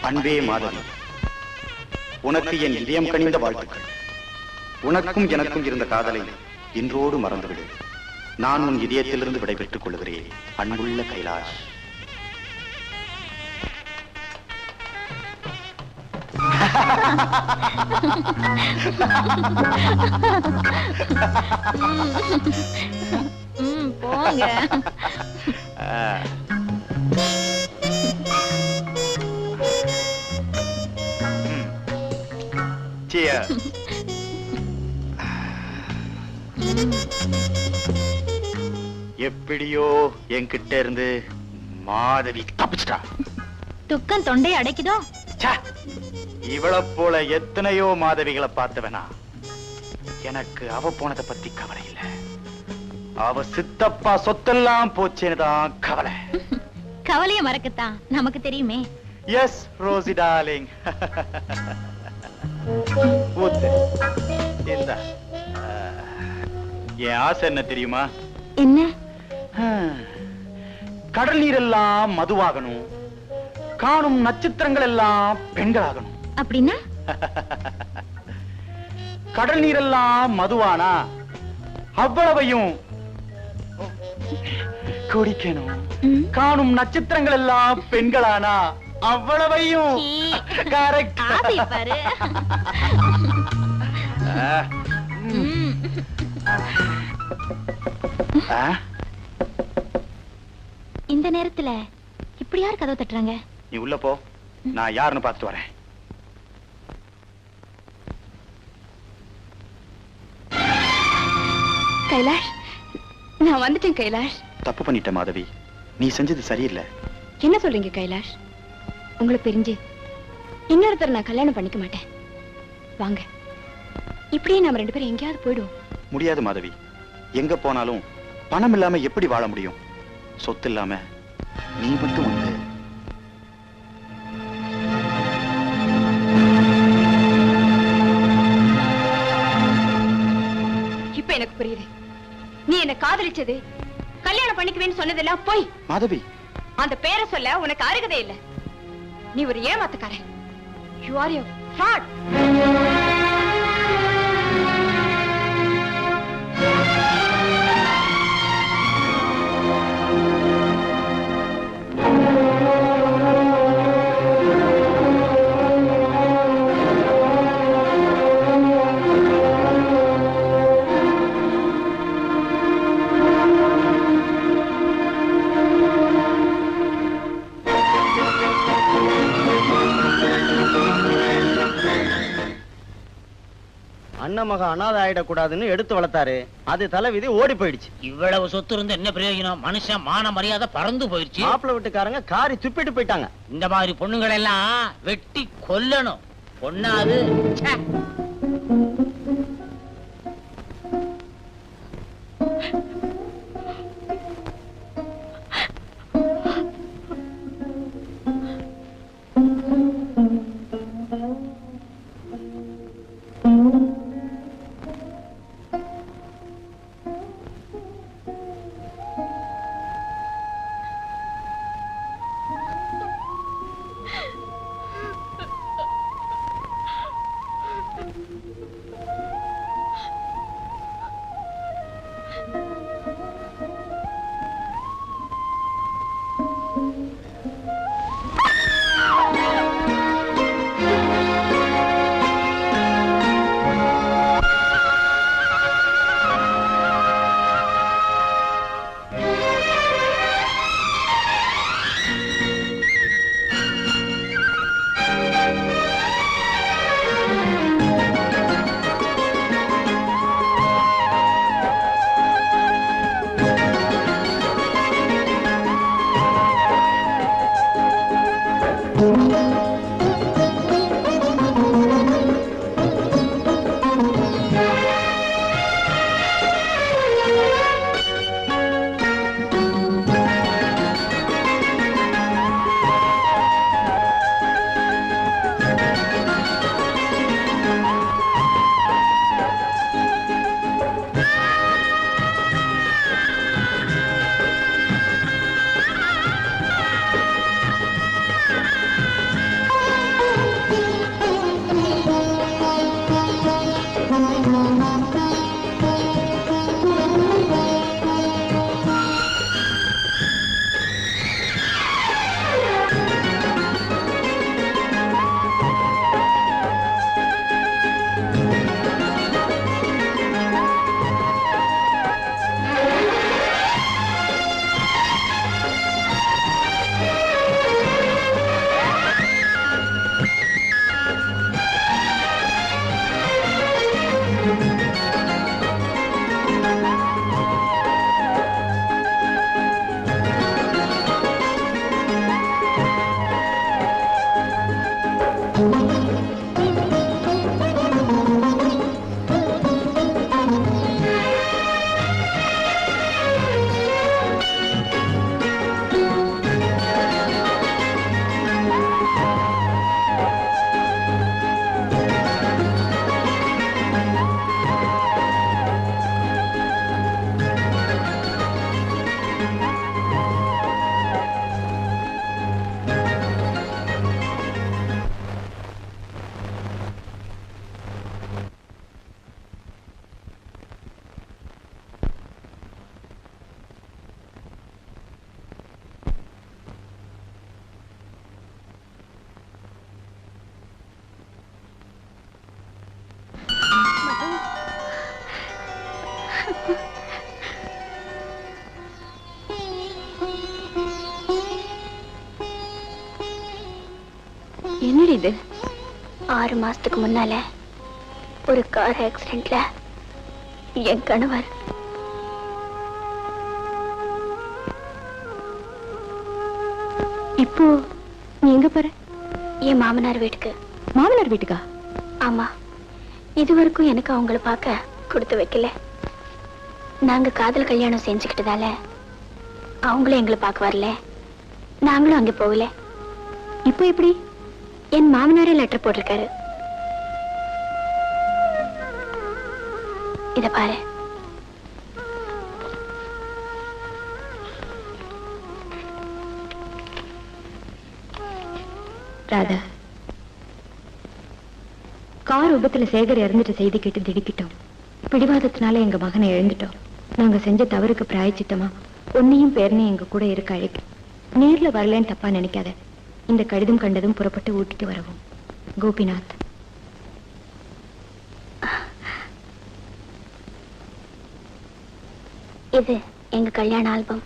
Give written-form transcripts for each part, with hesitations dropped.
அன்பே மாதவி, உனக்கு என் இதயம் கனிந்த வாழ்த்துக்கள். உனக்கும் எனக்கும் இருந்த காதலை இன்றோடு மறந்துவிடு. நான் உன் இதயத்திலிருந்து விடைபெற்றுக் கொள்கிறேன். அன்புள்ள கைலாஷ். போங்க. Cheers. எப்படியோ என்கிட்ட இருந்து மாதவி தப்பிச்சிட்டா. துக்கம் தொண்டை அடைக்குதோ? இவளை போல எத்தனையோ மாதவிகளை பார்த்தவனா. எனக்கு அவ போனதை பத்தி கவலை இல்ல. அவ சித்தப்பா சொத்தெல்லாம் போச்சேனுதான் கவலை. கவலைய மறக்கத்தான் நமக்கு தெரியுமே. S Rousey darling. என் ஆசை என்ன தெரியுமா? என்ன? கடல் நீர் எல்லாம் மதுவாகணும், காணும் நட்சத்திரங்கள் எல்லாம் பெண்களாகணும். அப்படின்னா கடல் நீர் எல்லாம் மதுவானா அவ்வளவையும் குடிக்கணும், காணும் நட்சத்திரங்கள் எல்லாம் பெண்களானா அவ்வளவையும். கரெக்ட். இந்த நேரத்துல இப்படி யார் கதவு தட்டுறாங்க? நீ உள்ள போ, நான் யாருன்னு பார்த்துட்டு வரேன். கைலாஷ், நான் வந்துட்டேன். கைலாஷ், தப்பு பண்ணிட்ட மாதவி, நீ செஞ்சது சரியில்லை. என்ன சொல்றீங்க கைலாஷ்? உங்களுக்கு தெரிஞ்சு இன்னொருத்தர் நான் கல்யாணம் பண்ணிக்க மாட்டேன். வாங்க, இப்படியே நாம 2 பேரும் எங்கேயாவது போயிடுவோம். முடியாது மாதவி, எங்க போனாலும் பணம் இல்லாம எப்படி வாழ முடியும்? சொத்து இல்லாம நீ மட்டும் வந்து. இப்ப எனக்கு புரியுது. நீ என்ன காதலிச்சது, கல்யாணம் பண்ணிக்குவேன்னு சொன்னதெல்லாம் போய். மாதவி, அந்த பேரை சொல்ல உனக்கு அருகதே இல்ல. நீ ஒரு ஏமாத்துக்காரன். You are a fraud. அண்ணமக அனாதை ஆயிடக்கூடாதுன்னு எடுத்து வளர்த்தாரு. அது தலைவிதி ஓடி போயிடுச்சு. இவ்வளவு சொத்து இருந்து என்ன பிரயோஜனம்? மனுஷன் மான மரியாதை பறந்து போயிடுச்சு. மாப்பிள்ளை வீட்டுக்காரங்க காரி துப்பிட்டு போயிட்டாங்க. இந்த மாதிரி பொண்ணுங்களை எல்லாம் வெட்டி கொல்லணும். பொண்ணாது. என்னடி இது? 6 மாசத்துக்கு முன்னால ஒரு கார் ஆக்சிடென்ட்ல என் கணவர் இப்போ நீ எங்க போற? என் மாமனார் வீட்டுக்கு. மாமனார் வீட்டுக்கா? ஆமா, இதுவரைக்கும் எனக்கு அவங்கள பார்க்க கொடுத்து வைக்கல. நாங்க காதல் கல்யாணம் செஞ்சுக்கிட்டதால அவங்களும் எங்களை பார்க்க வரல, நாங்களும் அங்க போகல. இப்போ எப்படி? என் மாமனாரே லெட்டர் போட்டிருக்காரு. இத பாரு. ராதா, கார் விபத்துல சேகர் இறந்துட்ட செய்தி கேட்டு திடுக்கிட்டோம். பிடிவாதத்தினால எங்க மகனை இழந்துட்டோம். நாங்க செஞ்ச தவறுக்கு பிராயச்சித்தமா உன்னையும் பேரனையும் எங்க கூட இருக்க அழைக்க. நேர்ல வரலன்னு தப்பா நினைக்காத. இந்த கடிதம் கண்டதும் புறப்பட்டு ஊட்டிட்டு வரவும். கோபிநாத். இது எங்க கல்யாண ஆல்பம்.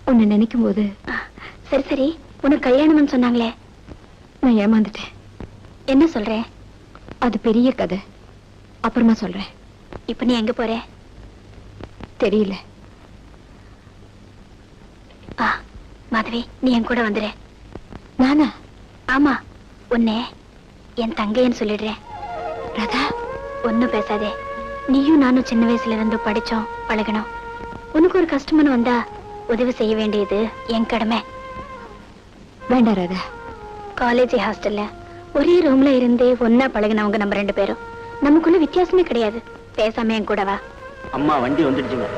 உன்னை நினைக்கும் போது சரி சரி, உனக்கு கல்யாணம்னு சொன்னாங்களே, நான் ஏமாந்துட்டேன். என்ன சொல்ற? அது பெரிய கதை, அப்புறமா சொல்றேன். இப்ப நீ எங்க போற? தெரியல. மாதவி, நீ என் கூட வந்துரு. நானா? ஆமா, உன்னை என் தங்கைன்னு சொல்லிடுறேன். ராதா, ஒன்னும் பேசாதே. நீயும் நானும் சின்ன வயசுல இருந்து படிச்சோம், பழகணும். உனக்கு ஒரு கஷ்டம்னு வந்தா உதவி செய்ய வேண்டியது என் கடமை. வேண்டாம் ராதா. காலேஜ் ஹாஸ்டல்ல ஒரே ரூம்ல இருந்தே ஒன்னா பழகினவங்க நம்ம 2 பேரும். நமக்குள்ள வித்தியாசமே கிடையாது. பேசாம என் கூட வா. அம்மா வண்டி வந்துடுச்சுங்க.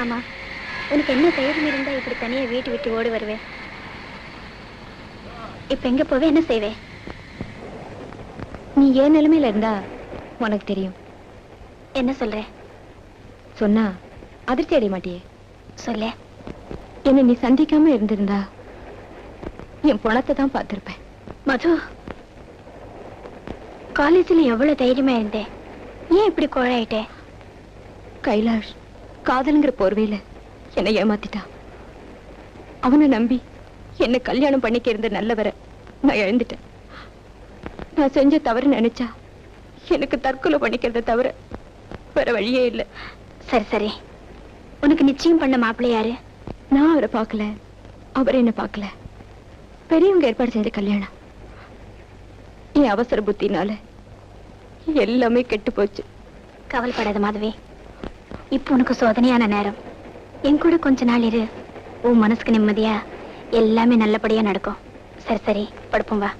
ஆமா, உனக்கு என்ன தைரியம் இருந்தா இப்படி தனியா வீட்டு விட்டு ஓடி வருவேன்? இப்ப எங்க போவே, என்ன செய்வே? நீ ஏன் நிலைமையில இருந்தா உனக்கு தெரியும். என்ன சொல்ற? சொன்னா அதிர்ச்சி அடைய மாட்டியே. சொல்ல. என்ன நீ சந்திக்காம இருந்திருந்தா என் பணத்தை தான் பார்த்திருப்பேன். மது, காலேஜ்ல எவ்வளவு தைரியமா இருந்தேன், ஏன் இப்படி கோழாயிட்டே? கைலாஷ் காதல்ங்கிற போர்வையில என்னை ஏமாத்திட்டான். அவனை நம்பி என்ன கல்யாணம் பண்ணிக்க இருந்த நல்லவரை நான் இழந்துட்டேன். நான் செஞ்ச தவறு நினைச்சா எனக்கு தற்கொலை பண்ணிக்கிறத தவிர வேற வழியே இல்லை. சரி சரி, உனக்கு நிச்சயம் பண்ண மாப்பிள்ளை யாரு? நான் அவரை பார்க்கல, அவர் என்ன பார்க்கல. பெரியவங்க ஏற்பாடு செஞ்ச கல்யாணம். என் அவசர புத்தினால எல்லாமே கெட்டு போச்சு. கவலைப்படாத மாதவி, இப்போ உனக்கு சோதனையான நேரம். என் கூட கொஞ்ச நாள் இரு, உன் மனசுக்கு நிம்மதியா எல்லாமே நல்லபடியா நடக்கும். சரி சரி, படுப்போம் வா.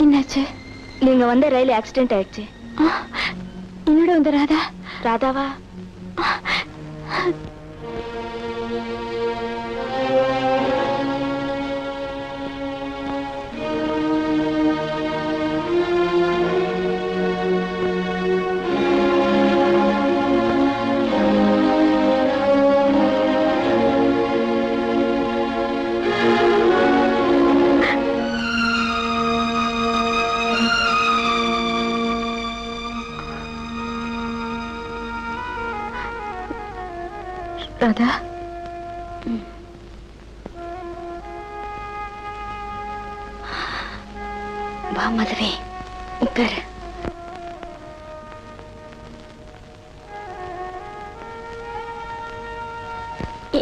என்னாச்சு? நீங்க வந்த ரயில் ஆக்சிடென்ட் ஆயிடுச்சு. என்னோட வந்த ராதா? ராதாவா? ராதா, வா மதுவே, உட்காரு.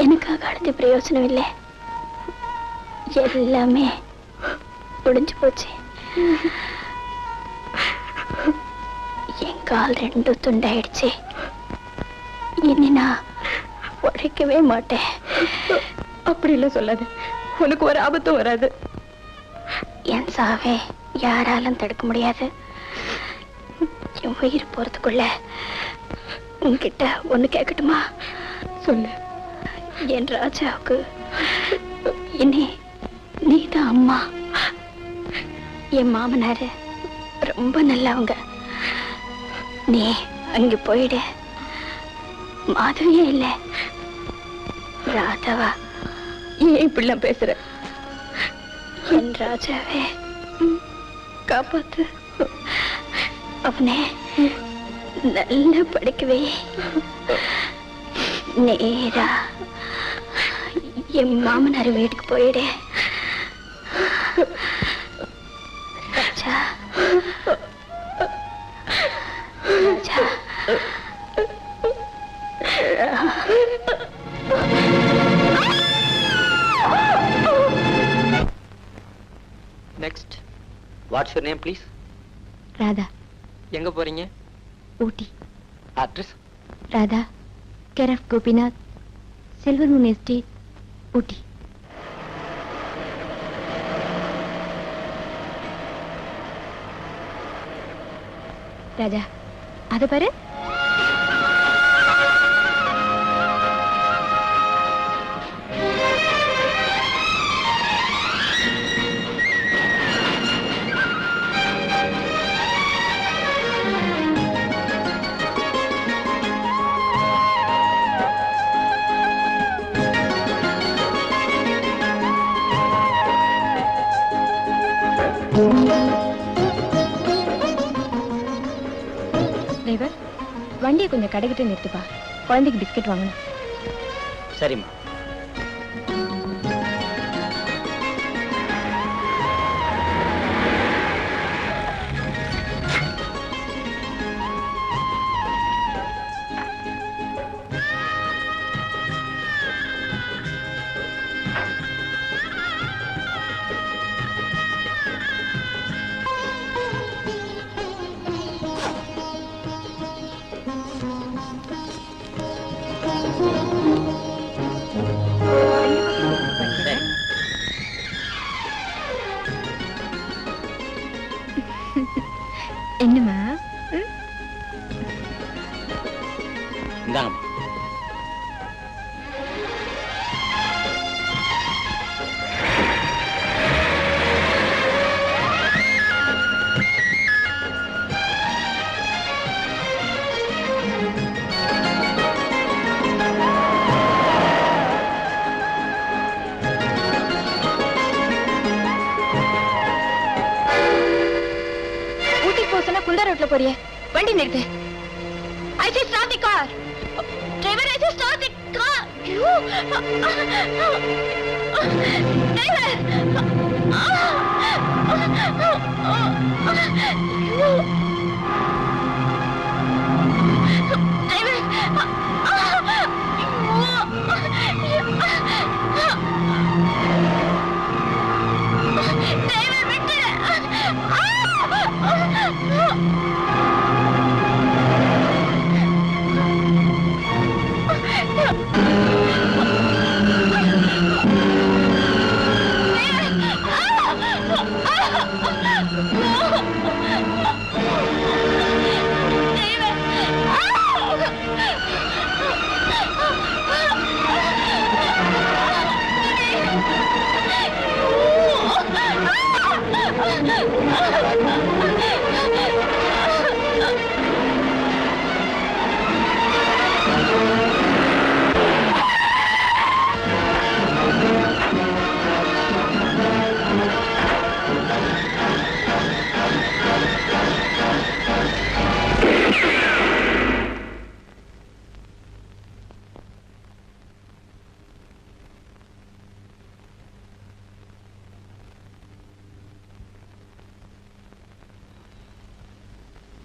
எனக்காக அடுத்த பிரயோஜனம் இல்லை, எல்லாமே முடிஞ்சு போச்சு. என் கால் ரெண்டும் துண்டாயிடுச்சு. இனி நான் உழைக்கவே மாட்டேன். அப்படி இல்ல சொல்லாது, உனக்கு ஒரு ஆபத்தும் வராது. என் சாவே யாராலும் தடுக்க முடியாது. என் உயிர் போறதுக்குள்ள உன்கிட்ட ஒண்ணு கேட்கட்டுமா? சொல்லு. என் ராஜாவுக்கு இனி நீதான் அம்மா. என் மாமனாரு ரொம்ப நல்லவங்க. நீ அங்க போயிடு. மாதவியே இல்ல, ராதாவா. ஏன் இப்படிலாம் பேசுற? என் ராஜாவே காப்பாத்து. அவனே நல்ல படிக்கவே. நேரா என் மாமனார் வீட்டுக்கு போயிடு. Raja, Raja. Next. What's your name please? Radha. எங்க போறீங்க? Ooty. Address? Radha, care of Gopinath, silver moon estate, Ooty. Raja, அது பாரு. டிரைவர், வண்டியை கொஞ்சம் கடைக்கிட்டு நிறுத்துப்பா. குழந்தைக்கு பிஸ்கட் வாங்கணும். சரிம்மா. இந்தாங்கம்மா. குந்தா ரோட்ல போறியே, வண்டி நிறுத்து. I say start the car. Driver, I say start the car.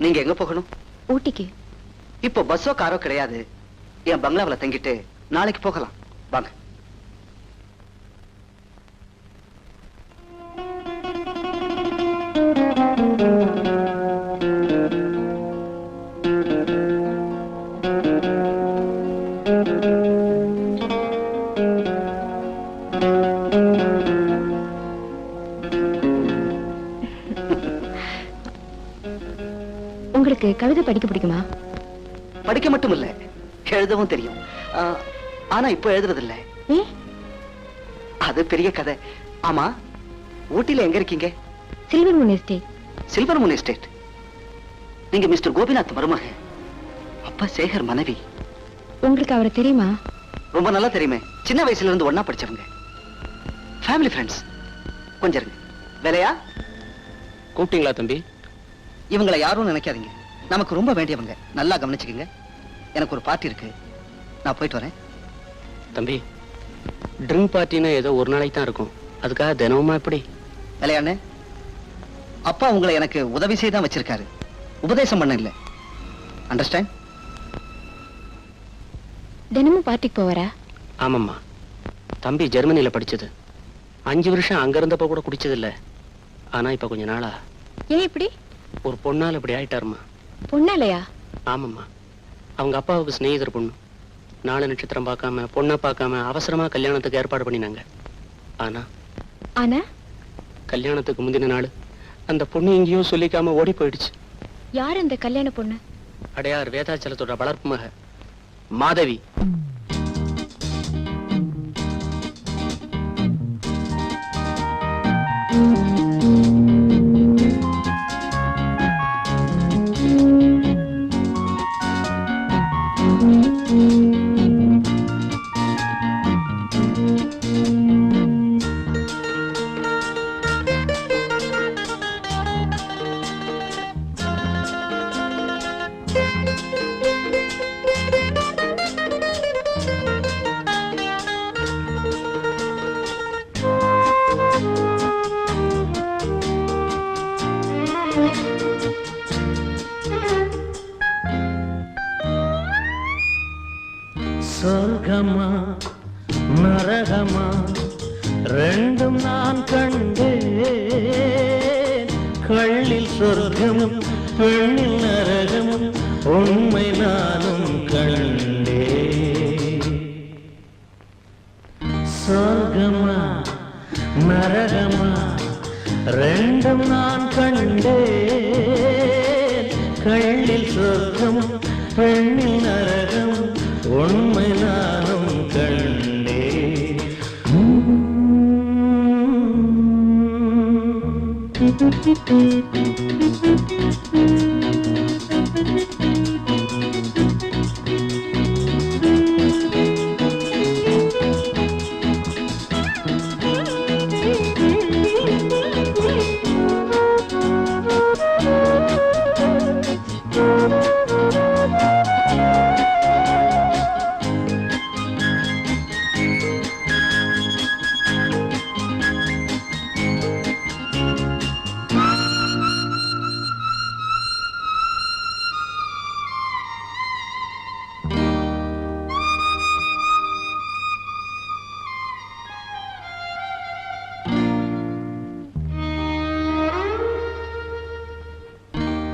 நீங்க எங்க போகணும்? ஊட்டிக்கு. இப்போ பஸ்ஸோ காரோ கிடையாது. என் பங்களாவில் தங்கிட்டு நாளைக்கு போகலாம். வாங்க. உங்களுக்கு கவிதை படிக்க பிடிக்குமா? படிக்க மட்டும் இல்ல, எழுதவும் தெரியும். ஆனா இப்ப எழுதுறதில்ல. அது பெரிய கதை. ஆமா, ஊட்டில எங்க இருக்கீங்க? Silver moon estate. Silver moon estate. நீங்க மிஸ்டர் கோபிநாத் மருமக, அப்பா சேகர் மனைவி. உங்களுக்கு அவரை தெரியுமா? ரொம்ப நல்லா தெரியுமே. சின்ன வயசுல இருந்து ஒன்னா படிச்சவங்க. Family friends. கொஞ்சம் இருங்க. வேலையா? கூப்பிட்டீங்களா தம்பி? இவங்களை யாரும் நினைக்காதீங்க, நமக்கு ரொம்ப வேண்டியவங்க. நல்லா கவனிச்சுக்கங்க. எனக்கு ஒரு பார்ட்டி இருக்கு, நான் போயிட்டு வரேன். தம்பி, ட்ரிங்க் பார்ட்டின்னு ஏதோ ஒரு நாளைக்கு தான் இருக்கும், அதுக்காக தினமுமா எப்படி? வேலையாண்ணே, அப்பா உங்களை எனக்கு உதவி செய்து தான் வச்சிருக்காரு, உபதேசம் பண்ண இல்ல. அண்டர்ஸ்டாண்ட்? தினமும் பார்ட்டிக்கு போவாரா? ஆமாம்மா. தம்பி ஜெர்மனியில படிச்சது. 5 வருஷம் அங்க இருந்தப்ப கூட குடிச்சது இல்ல. ஆனா இப்ப கொஞ்ச நாளா. ஏன் இப்படி? ஒரு பொண்ணால இப்படி ஆயிட்டாருமா. பொண்ணாலையா? ஆமாம்மா. அவங்க அப்பாவுக்கு சிநேகிதர் பொண்ணு. 4 நட்சத்திரம் பார்க்காம, பொண்ணை பார்க்காம அவசரமா கல்யாணத்துக்கு ஏற்பாடு பண்ணினாங்க. ஆனா ஆனா கல்யாணத்துக்கு முந்தின நாள் அந்த பொண்ணு எங்கேயோ சொல்லிக்காம ஓடி போயிடுச்சு. யார் அந்த கல்யாண பொண்ணு? அடையார் வேதாச்சலத்தோட வளர்ப்பு மக மாதவி. சொர்க்கமா நரகமா ரெண்டும் நான் கண்டேன். கள்ளில் சொர்க்கமும் பெண்ணில் நரகமும் உண்மை நானும் கண்டேன். சொர்க்கமா நரகமா ரெண்டும் நான் கண்டேன். கள்ளில் சொர்க்கமும் பெண்ணில் நரகமும்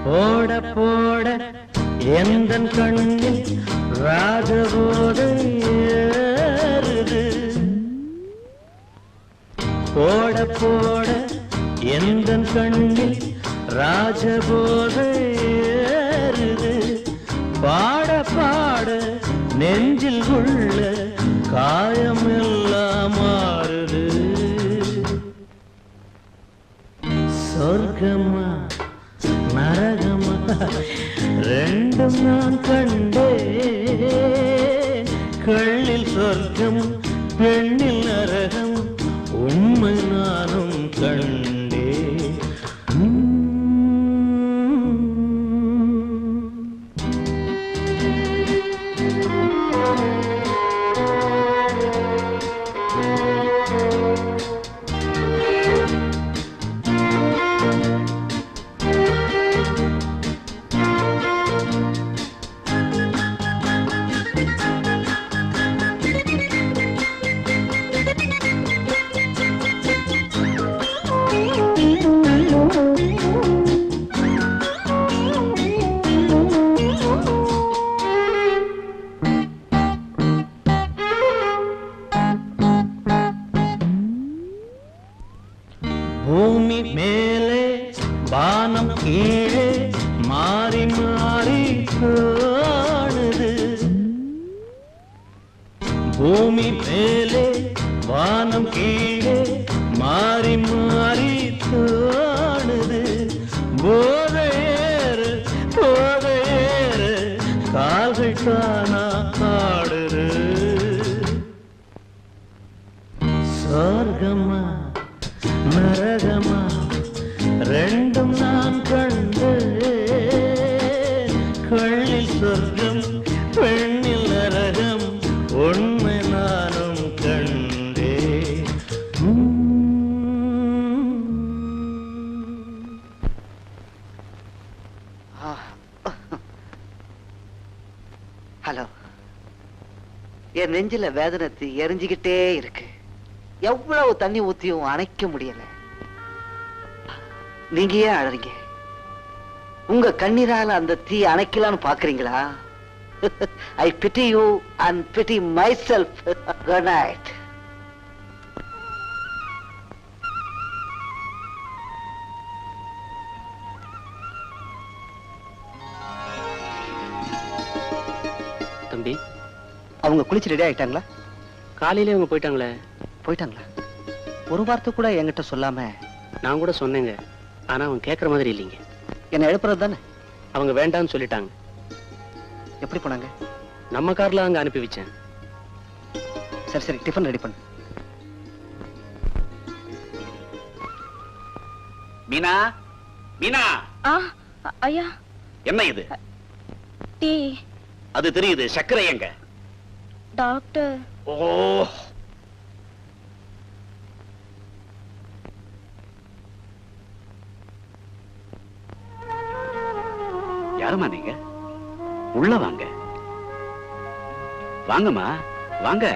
போட போட எந்தன் கண்ணில் ராஜபோதை ஏறுது. போட போட எந்தன் கண்ணில் ராஜபோதை ஏறுது. பாட பாட நெஞ்சில் உள்ள காயமெல்லாம் மாறுது. சொர்க்கமா நரகமா ரெண்டும் நான் கண்டேன். கள்ளில் சொர்க்கம் பெண்ணில் நரகம் உண்மை நானும் கண்டேன். பூமி மேலே வானம் கீழே மாறி மாறி காணுது. பூமி மேலே வானம் கீழே மாறி மாறி காணுது. போதையேறு போதையேறு கால்கள் தானா ஆடுது. சொர்க்கமா நரகமா ரெண்டும் நான் கண்டேன். கள்ளில் சொர்க்கம் பெண்ணில் நரகம் உண்மை நானும் கண்டேன். ஹலோ, என் நெஞ்சில வேதனை தீ எரிஞ்சுக்கிட்டே இருக்கு. எவ்வளவு தண்ணி ஊத்தியும் அணைக்க முடியல. நீங்க ஏன் அழறீங்க? உங்க கண்ணீரால அந்த தீ அணைக்கலான்னு பாக்குறீங்களா? I pity you and pity myself. Good night. தம்பி, அவங்க குளிச்சு ரெடி ஆயிட்டாங்களா? காலையிலே அவங்க போயிட்டாங்களே. போயிட்டாங்களா? ஒரு வார்த்தை கூட என்கிட்ட சொல்லாம. நான் கூட சொன்னேங்க, ஆனா அவங்க கேட்கற மாதிரி இல்லைங்க. என்ன எழுப்புறது தானே? அவங்க வேண்டாம்னு சொல்லிட்டாங்க. எப்படி போனாங்க? நம்ம கார்ல அங்க அனுப்பி வச்சேன். சரி சரி, டிஃபன் ரெடி பண்ணு. மீனா, மீனா. ஐயா, என்ன இது? டீ. அது தெரியுது, சர்க்கரை எங்க? டாக்டர். ஓ, யாருமா நீங்க? உள்ள வாங்க. வாங்கம்மா, வாங்க.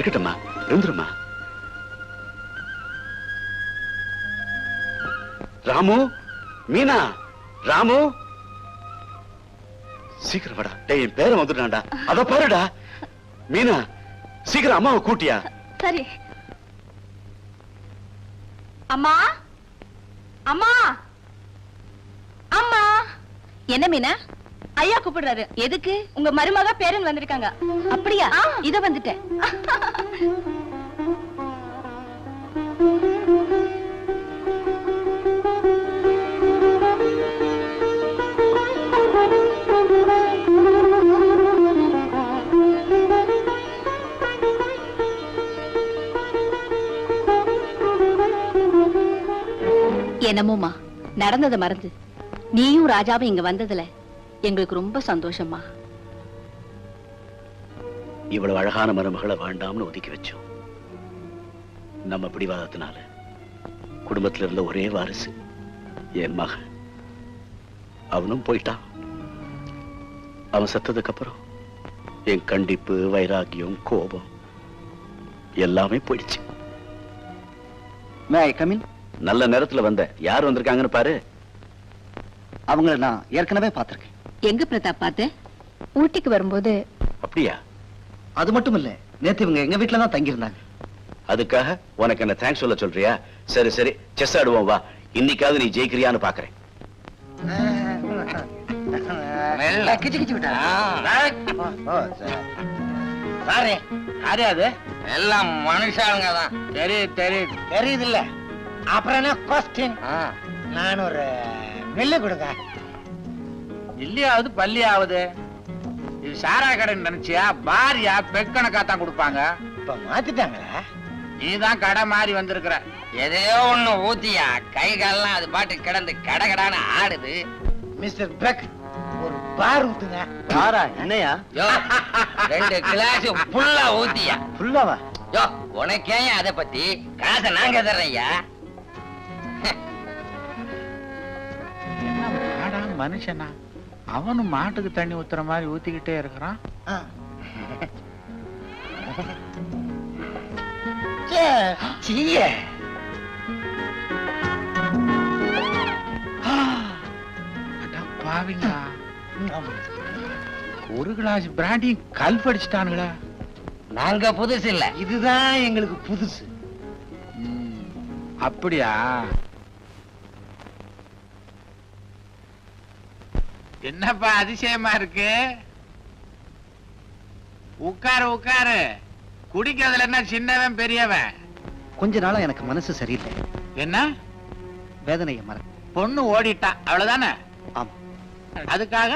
இருக்கட்டும்மா, இருந்துருமா. ராமு, மீனா, ராமு, சீக்கிரம் வாடா. டேய், என் பேரை வந்துட்டான்டா. அத பாருடா. மீனா, சீக்கிரம் அம்மாவை கூட்டியா. சரி. அம்மா, அம்மா, அம்மா. என்ன மீனா? ஐயா கூப்பிடுறாரு. எதுக்கு? உங்க மருமக பேரன் வந்திருக்காங்க. அப்படியா? இத வந்துட்டேன். என்னமோமா நடந்ததை மறந்து நீயும் ராஜாவும் இங்க வந்ததுல எங்களுக்கு ரொம்ப சந்தோஷமா. இவ்வளவு அழகான மருமகளை வேண்டாம்னு ஒதுக்கி வச்சோம். நம்ம பிடிவாதத்தினால குடும்பத்துல இருந்த ஒரே வாரிசு என் மகன். அவனும் போயிட்டான். அவன் செத்ததுக்கு அப்புறம் என் கண்டிப்பு, வைராகியம், கோபம் எல்லாமே போயிடுச்சு. மே ஐ கம் இன்? நல்ல நேரத்துல வந்த. யார் வந்திருக்காங்கன்னு பாரு. அவங்கள நான் ஏற்கனவே பார்த்திருக்கேன். எங்க பிரதாப் பார்த்து? ஊட்டிக்கு வரும்போது. அப்படியா? அது மட்டும் இல்ல, நேத்து இவங்க எங்க வீட்டுல தான் தங்கி இருந்தாங்க. அதுக்காக உனக்கு என்ன தேங்க்ஸ் சொல்ல சொல்றியா? சரி சரி, செஸ் ஆடுவோம் வா. இன்னைக்காவது நீ ஜெயிக்கிறியான்னு பாக்குறேன். எல்லாம் மனுஷாளுங்க தான். தெரியுது இல்ல? அப்புறம் என்ன கொஸ்டின்? நான் ஒரு நெல்லு கொடுங்க. இல்லையாவது பள்ளியாவது. இது சாரா கடை நினைச்சியா? பாரியா பெக்கணக்கா தான் கொடுப்பாங்க. இப்ப மாத்திட்டாங்களா? நீதான் கடை மாறி வந்திருக்கிற. எதையோ ஒண்ணு ஊத்தியா கை கால்லாம் அது பாட்டு கிடந்து கடகடான்னு ஆடுது. மிஸ்டர் பெக், ஒரு பார் ஊத்துங்க. பாரா? என்னையா? யோ, 2 கிளாஸ் ஃபுல்லா ஊத்தியா. ஃபுல்லாவா? யோ, உனக்கே அதை பத்தி காசை நாங்க தர்றையா. மனுஷனா அவனும் மாட்டுக்கு தண்ணி ஊத்துற மாதிரி ஊத்திக்கிட்டே இருக்கிறான். பாவிங்களா, ஒரு கிளாஸ் பிராண்டி கல் படிச்சுட்டானுங்களா? நாங்க புதுசு இல்ல, இதுதான் எங்களுக்கு புதுசு. அப்படியா? என்னப்பா அதிசயமா இருக்கு? உட்காரு உட்காரு. குடிக்கிறதுல என்ன சின்னவன் பெரியவன்? கொஞ்ச நாளா எனக்கு மனசு சரியில்லை. என்ன? வேதனையை மற. பொண்ணு ஓடிட்டா, அவ்வளவுதானே? ஆமா. அதுக்காக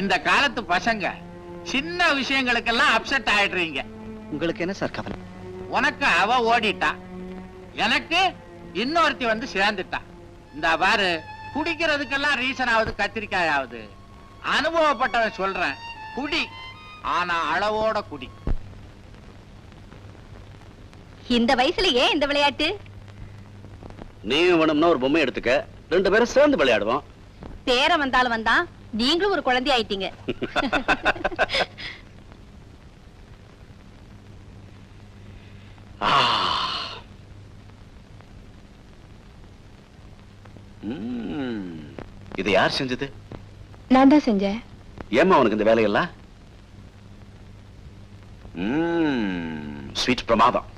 இந்த காலத்து பசங்க சின்ன விஷயங்களுக்கெல்லாம் அப்செட் ஆயிடுறீங்க. உங்களுக்கு என்ன சார் கவலை? உனக்கு அவ ஓடிட்டா, எனக்கு இன்னொருத்தி வந்து சேர்ந்துட்டா. இந்த பாரு, குடிக்கிறதுக்கெல்லாம் ரீசன் ஆகுது, கத்திரிக்காய் ஆகுது. அனுபவப்பட்டவன் சொல்றேன், குடி, ஆனா அளவோட குடி. இந்த வயசுல ஏன் இந்த விளையாட்டு? நீ வேணும்னா ஒரு பொம்மை எடுத்துக்க, 2 பேரும் சேர்ந்து விளையாடுவோம். பேர வந்தாலும் வந்தா, நீங்களும் ஒரு குழந்தை ஆயிட்டீங்க. இதை யார் செஞ்சது? நான் தான் செஞ்சேன். ஏம்மா உனக்கு இந்த வேலையெல்லாம்? ஸ்வீட் பிரமாதம்.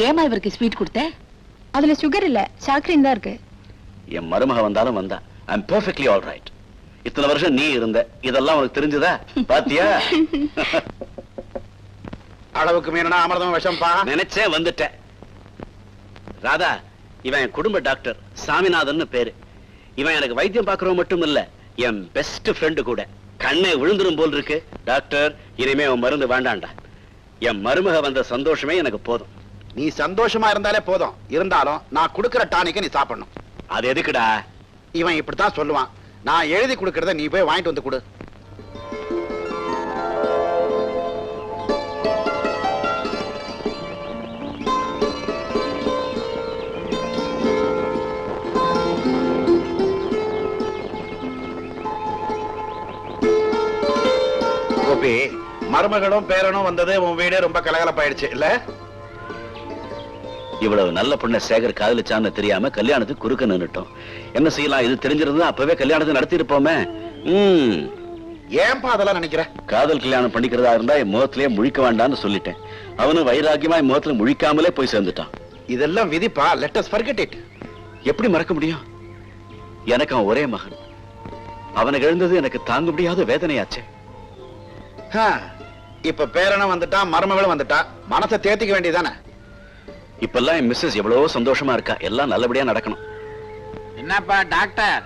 ஏமா இவருக்கு ஸ்வீட் கொடுத்த? அதுல சுகர் இல்ல, சாக்ரீன் தான் இருக்கு. என் மருமக வந்தாலும் வந்தா, ஐ அம் பெர்ஃபெக்ட்லி ஆல் ரைட். இத்தனை வருஷம் நீ இருந்த, இதெல்லாம் உனக்கு தெரிஞ்சதா? பாத்தியா? அளவுக்கு மீறினா அமிர்தம் விஷம்பா. நினைச்சேன், வந்துட்டேன். ராதா, இவன் என் குடும்ப டாக்டர் சாமிநாதன் பேரு. இவன் எனக்கு வைத்தியம் பார்க்கறவன் மட்டும் இல்ல, என் பெஸ்ட் ஃப்ரெண்டு கூட. கண்ணை விழுந்துரும் போல் இருக்கு. டாக்டர், இனிமே உன் மருந்து வேண்டாண்டா. என் மருமக வந்த சந்தோஷமே எனக்கு போதும். நீ சந்தோஷமா இருந்தாலே போதும். இருந்தாலும் நான் கொடுக்கிற டானிக்க நீ சாப்பிடணும். அது எதுக்குடா? இவன் இப்படித்தான் சொல்லுவான். நான் எழுதி கொடுக்கறத நீ போய் வாங்கிட்டு வந்து கொடு. மருமகளும் பேரனும் வந்தது உன் வீடே ரொம்ப கலகலப்பாயிடுச்சு இல்ல? இவ்வளவு நல்ல பொண்ணை சேகர் காதலிச்சான்னு தெரியாம கல்யாணத்துக்கு குறுக்க நின்னுட்டோம். என்ன செய்யலாம்? இது தெரிஞ்சிருந்தா அப்பவே கல்யாணத்தை நடத்தி இருப்போமே. ஏன்பா அதெல்லாம் நினைக்கிற? காதல் கல்யாணம் பண்ணிக்கிறதா இருந்தா என் முகத்திலேயே முழிக்க வேண்டாம்னு சொல்லிட்டேன். அவனும் வைராக்கியமா என் முகத்துல முழிக்காமலே போய் சேர்ந்துட்டான். இதெல்லாம் விதிப்பா. Let us forget it. எப்படி மறக்க முடியும்? எனக்கு அவன் ஒரே மகன். அவனுக்கு எழுந்தது எனக்கு தாங்க முடியாத வேதனையாச்சே. இப்ப பேரனும் வந்துட்டா, மருமகளும் வந்துட்டா, மனசை தேத்திக்க வேண்டியதானே? இப்பெல்லாம் என் மிஸ்ஸஸ் எவ்வளவோ சந்தோஷமா இருக்கா. எல்லாம் நல்லபடியா நடக்கணும். என்னப்பா டாக்டர்,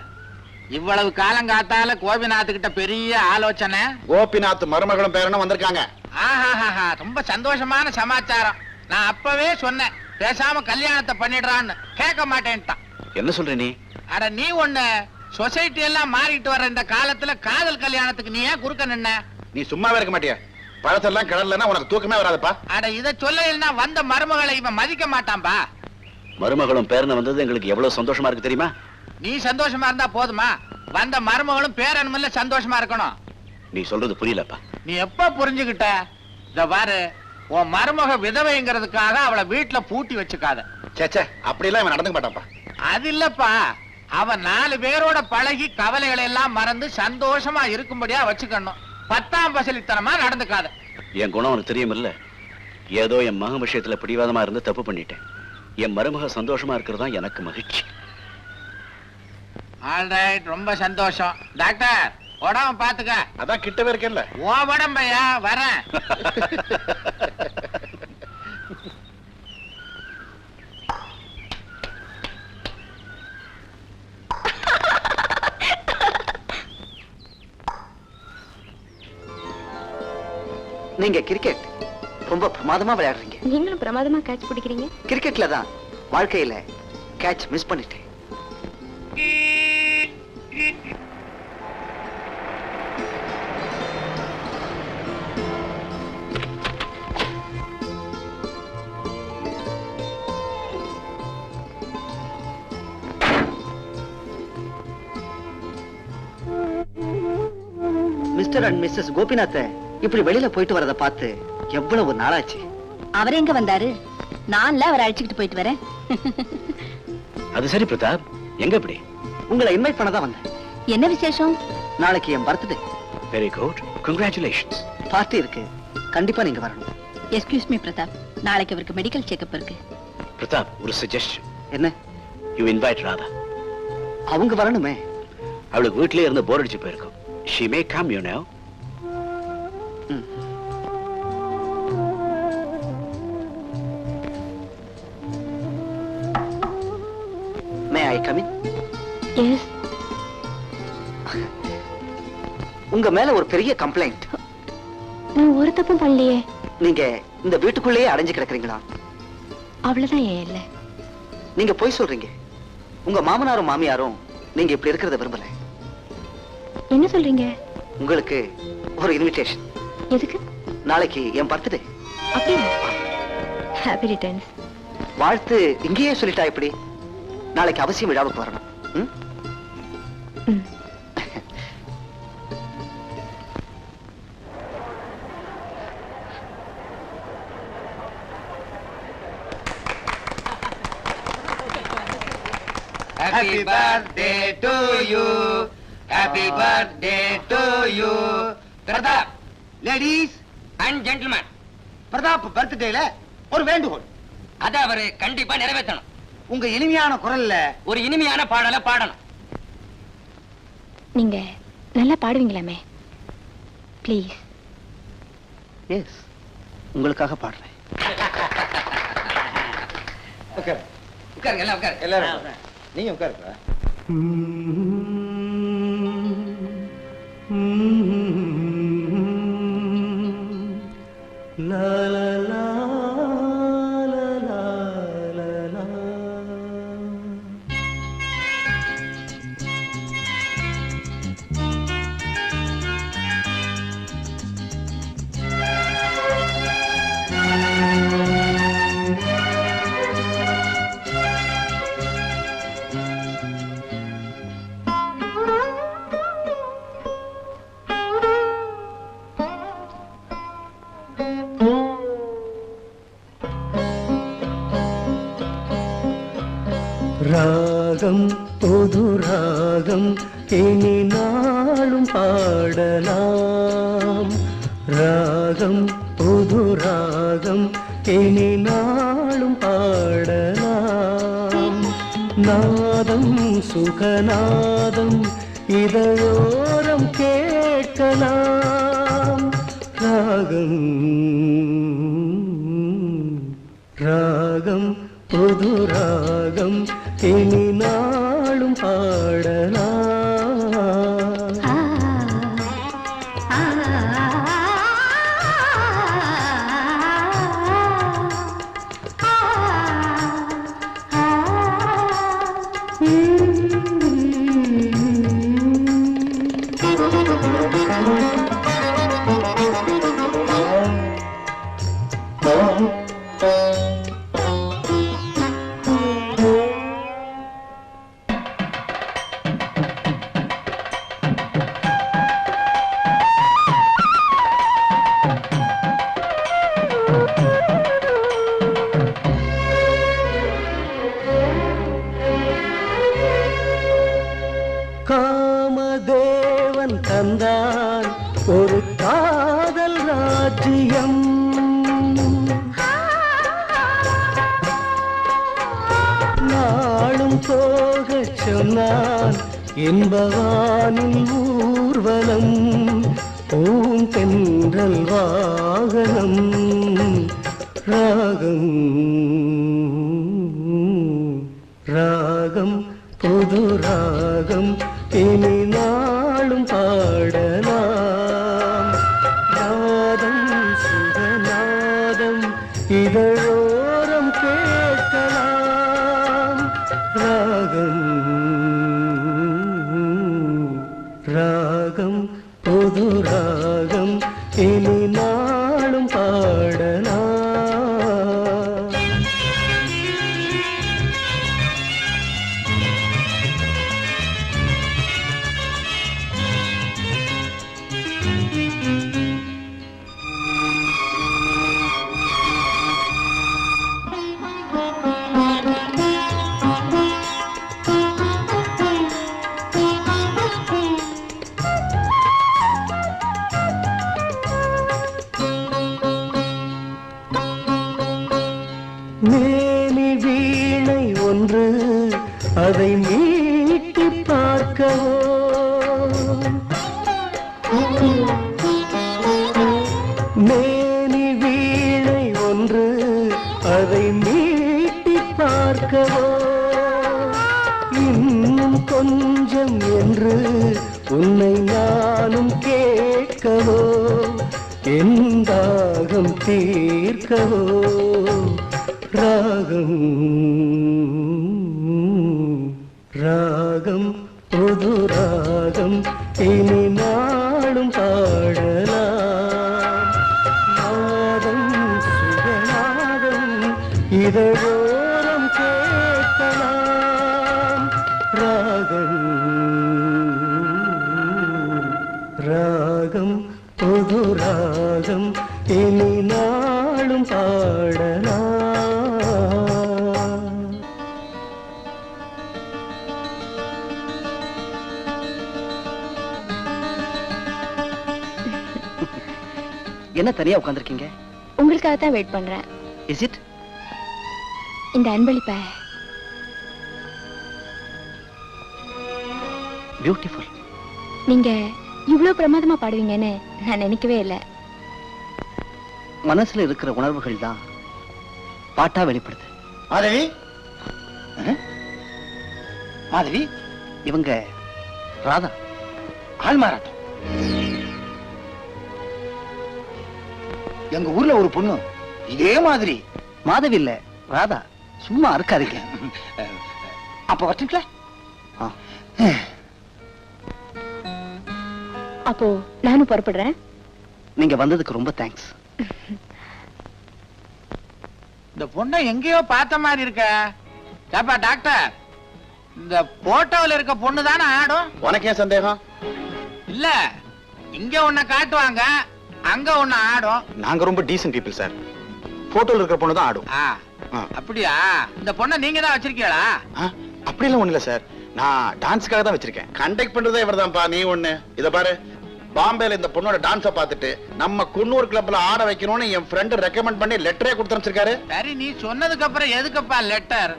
இவ்வளவு காலம் காத்தால கோபிநாத் கிட்ட பெரிய ஆலோசனை? கோபிநாத் மருமகளும் பேரனும் வந்திருக்காங்க. ஆஹா, ரொம்ப சந்தோஷமான சமாச்சாரம். நான் அப்பவே சொன்னேன் பேசாம கல்யாணத்தை பண்ணிடுறான்னு. கேட்க மாட்டேன்ட்டான். என்ன சொல்ற நீ? அட நீ ஒண்ணு, சொசைட்டி எல்லாம் மாறிட்டு வர இந்த காலத்துல காதல் கல்யாணத்துக்கு நீ ஏன் குறுக்க நின்ன? நீ சும்மாவே இருக்க மாட்டியா? பழசெல்லாம் கிடலன்னா உனக்கு தூக்கமே வராதுப்பா. அட இத சொல்ல வந்த மருமகளை இவன் மதிக்க மாட்டான்பா. மருமகளும் பேரனும் வந்தது எங்களுக்கு எவ்வளவு சந்தோஷமா இருக்கு தெரியுமா? நீ சந்தோஷமா இருந்தா போதுமா? வந்த மருமகளும் பேரனும் சந்தோஷமா இருக்கணும். நீ சொல்றது புரியலப்பா. நீ எப்ப புரிஞ்சுகிட்ட? இத பாரு, உன் மருமக விதவைங்கிறதுக்காக அவளை வீட்டுல பூட்டி வச்சுக்காத. சேச்சே, அப்படி எல்லாம் இவன் நடந்துக்க மாட்டான்ப்பா. அது இல்லப்பா, அவன் 4 பேரோட பழகி கவலைகளை எல்லாம் மறந்து சந்தோஷமா இருக்கும்படியா வச்சுக்கணும். 10ஆம் பசலித்தனமா நடந்துக்காத. என் குணம் உனக்கு தெரியும் இல்ல? ஏதோ என் மகன் விஷயத்துல பிடிவாதமா இருந்து தப்பு பண்ணிட்டேன். என் மருமக சந்தோஷமா இருக்கிறதா எனக்கு மகிழ்ச்சி. ஆல்ரைட், ரொம்ப சந்தோஷம். டாக்டர், உடம்ப பாத்துக்க. அதான் கிட்டவே இருக்கேன்ல. ஓ உடம்பையா வரேன். நீங்க கிரிக்கெட் ரொம்ப பிரமாதமா விளையாடுறீங்க. நீங்களும் பிரமாதமா கேட்ச் பிடிக்கிறீங்க. கிரிக்கெட்ல தான் வாழ்க்கையில கேட்ச் மிஸ் பண்ணிட்டேன். மிஸ்டர் அண்ட் மிஸ்ஸஸ் கோபிநாத் இப்படி வெளியில போயிட்டு வரத பார்த்து எவ்வளவு நாளாச்சு. அவர் எங்க வந்தாரு? நான்ல அவர் அழைச்சிட்டு போயிட்டு வரேன். அது சரி பிரதாப், எங்க இப்படி? உங்களை இன்வைட் பண்ணதான் வந்தேன். என்ன விசேஷம்? நாளைக்கு என் birthday. Very good, congratulations. Party இருக்கு, கண்டிப்பா நீங்க வரணும். எஸ்கியூஸ் மீ பிரதாப், நாளைக்கு அவருக்கு மெடிக்கல் செக்அப் இருக்கு. பிரதாப், ஒரு சஜஷன். என்ன? You invite Radha. அவங்க வரணுமே. அவளுக்கு வீட்லயே இருந்து போர் அடிச்சு போயிருக்கும். She may come, you know. May I come in? Yes. உங்க மேல ஒரு பெரிய கம்ப்ளைண்ட். நான் ஒரு தப்பும் பண்ணலையே. நீங்க இந்த வீட்டுக்குள்ளேயே அடைஞ்சு கிடக்குறீங்களா? அவ்வளவுதான் ஏன் இல்ல. நீங்க போய் சொல்றீங்க. உங்க மாமனாரும் மாமியாரும் நீங்க இப்படி இருக்கிறத விரும்பல. என்ன சொல்றீங்க? உங்களுக்கு ஒரு இன்விடேஷன். எதுக்கு? நாளைக்கு என் பர்த்டே. அப்படியா? Happy returns. வாழ்த்து இங்கேயே சொல்லிட்டா எப்படி? நாளைக்கு அவசியம் விழாவுக்கு வரணும். Happy birthday to you. Happy birthday to you. Pratap, ladies and gentleman, Pratap பர்த்டேல ஒரு வேண்டுகோள். அத அவரு கண்டிப்பா நிறைவேற்றணும். உங்க இனிமையான குரல்ல ஒரு இனிமையான பாடலை பாடணும். நீங்க நல்லா பாடுவீங்களாமே. ப்ளீஸ். எஸ், உங்களுக்காக பாடுறேன். உட்காருங்க, எல்லாம் உட்காரு. எல்லாரும் நீங்க உட்காருங்க. La la la la la la la. ராகம் புது ராகம் இனி நாளும் பாடலாம். ராகம் புது ராகம் இனி நாளும் பாடலாம். நாதம் சுகநாதம் இதழோரம் கேட்கலாம். ராகம் ராகம் புது ராகம் இனி நாளும் பாடலாம். காமதேவன் தந்தான் ஒரு காதல் ராஜ்யம். நாளும் போகச் சொன்னான் என்பவானில் ஊர்வலம். பூந்தென்றல் வாகனம். ராகம் ராகம் புது ராகம் இனி நாளும் பாடலாம். நாதம் சுகநாதம் இதழோரம் கேட்கலாம். ராகம் ராகம் புது ராகம் இனி நாளும் பாடலாம். மேனி வீணை ஒன்று அதை மீட்டி பார்க்கவோ. மேனி வீணை ஒன்று அதை மீட்டி பார்க்கவோ. இன்னும் கொஞ்சம் என்று உன்னை நானும் கேட்கவோ. என் தாகம் தீர்க்கவோ. ராகம் ராகம் புது ராகம் இனி நாளும் பாடலாம். நாதம் சுகநாதம் இதழோரம் கேட்கலாம். ராகம் ராகம் புது ராகம் இனி நாளும் பாடலாம். என்ன தனியா உட்கார்ந்திருக்கீங்க? உங்களுக்காக தான் வெயிட் பண்றேன். Is it? இந்த அன்பளிப்ப பியூட்டிஃபுல். நீங்க இவ்ளோ பிரமாதமா பாடுவீங்கன்னு நான் நினைக்கவே இல்லை. மனசுல இருக்கிற உணர்வுகள் தான் பாட்டா வெளிப்படுது. மாதவி மாதவி இவங்க ராதா. ஆள் மாறாட்டம். எங்க ஊர்ல ஒரு பொண்ணு இதே மாதிரி. மாதவி இல்ல, ராதா. சும்மா இருக்காதீங்க. அப்ப வரட்டுங்களா? அப்போ நானும் புறப்படுறேன். நீங்க வந்ததுக்கு ரொம்ப தேங்க்ஸ். இந்த பொண்ணை எங்கேயோ பார்த்த மாதிரி இருக்க. ஏப்பா டாக்டர், இந்த போட்டோவில் இருக்க பொண்ணு தானே ஆடும்? உனக்கு ஏன் சந்தேகம்? இல்ல, இங்க ஒன்ன காட்டுவாங்க, அங்க ஒண்ணு ஆடும். நாங்க ரொம்ப டீசன்ட் பீப்பிள் சார். போட்டோல இருக்கிற பொண்ணு தான் ஆடும். அப்படியா? இந்த பொண்ணை நீங்க தான் வச்சிருக்கீங்களா? அப்படியெல்லாம் ஒண்ணு இல்ல சார், நான் டான்ஸ்க்காக தான் வச்சிருக்கேன். கண்டக்ட் பண்றதே இவர்தான்ப்பா. நீ ஒண்ணு இத பாரு, பாம்பேல இந்த பொண்ணோட டான்ஸ பார்த்துட்டு நம்ம குன்னூர் கிளப்ல ஆட வைக்கணும்னு என் ஃப்ரெண்ட் ரெக்கமெண்ட் பண்ணி லெட்டரே கொடுத்து அனுப்பிச்சிருக்காரு. சரி, நீ சொன்னதுக்கு அப்புறம் எதுக்குப்பா லெட்டர்?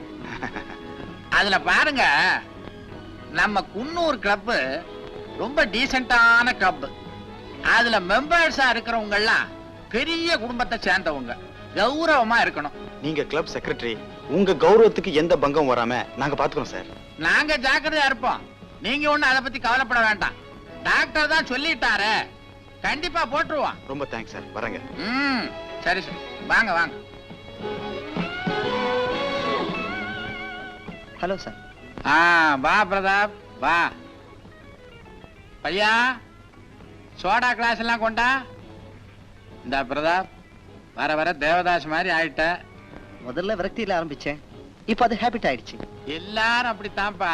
அதுல பாருங்க, நம்ம குன்னூர் கிளப் ரொம்ப டீசென்டான கிளப். அதுல மெம்பர்ஸா இருக்கிறவங்க எல்லாம் பெரிய குடும்பத்தை சேர்ந்தவங்க, கௌரவமா இருக்கணும். நீங்க கிளப் செக்ரட்டரி, உங்க கௌரவத்துக்கு எந்த பங்கம் வராம நாங்க பாத்துக்கிறோம் சார். நாங்க ஜாக்கிரதையா இருப்போம், நீங்க ஒண்ணு அதை பத்தி கவலைப்பட வேண்டாம். டாக்டர் தான் சொல்லிட்டாரு, கண்டிப்பா போட்டுருவான். ரொம்ப தேங்க்ஸ் சார், வரேங்க. சரி சரி, வாங்க வாங்க. Hello sir. வா பிரதாப் வா. பையா, சோடா கிளாஸ் எல்லாம் கொண்டா. இந்த பிரதாப், வர வர தேவதாஸ் மாதிரி ஆயிட்ட. முதல்ல விரக்தியில ஆரம்பிச்சேன், இப்ப அது ஹேபிட் ஆயிடுச்சு. எல்லாரும் அப்படித்தான்ப்பா.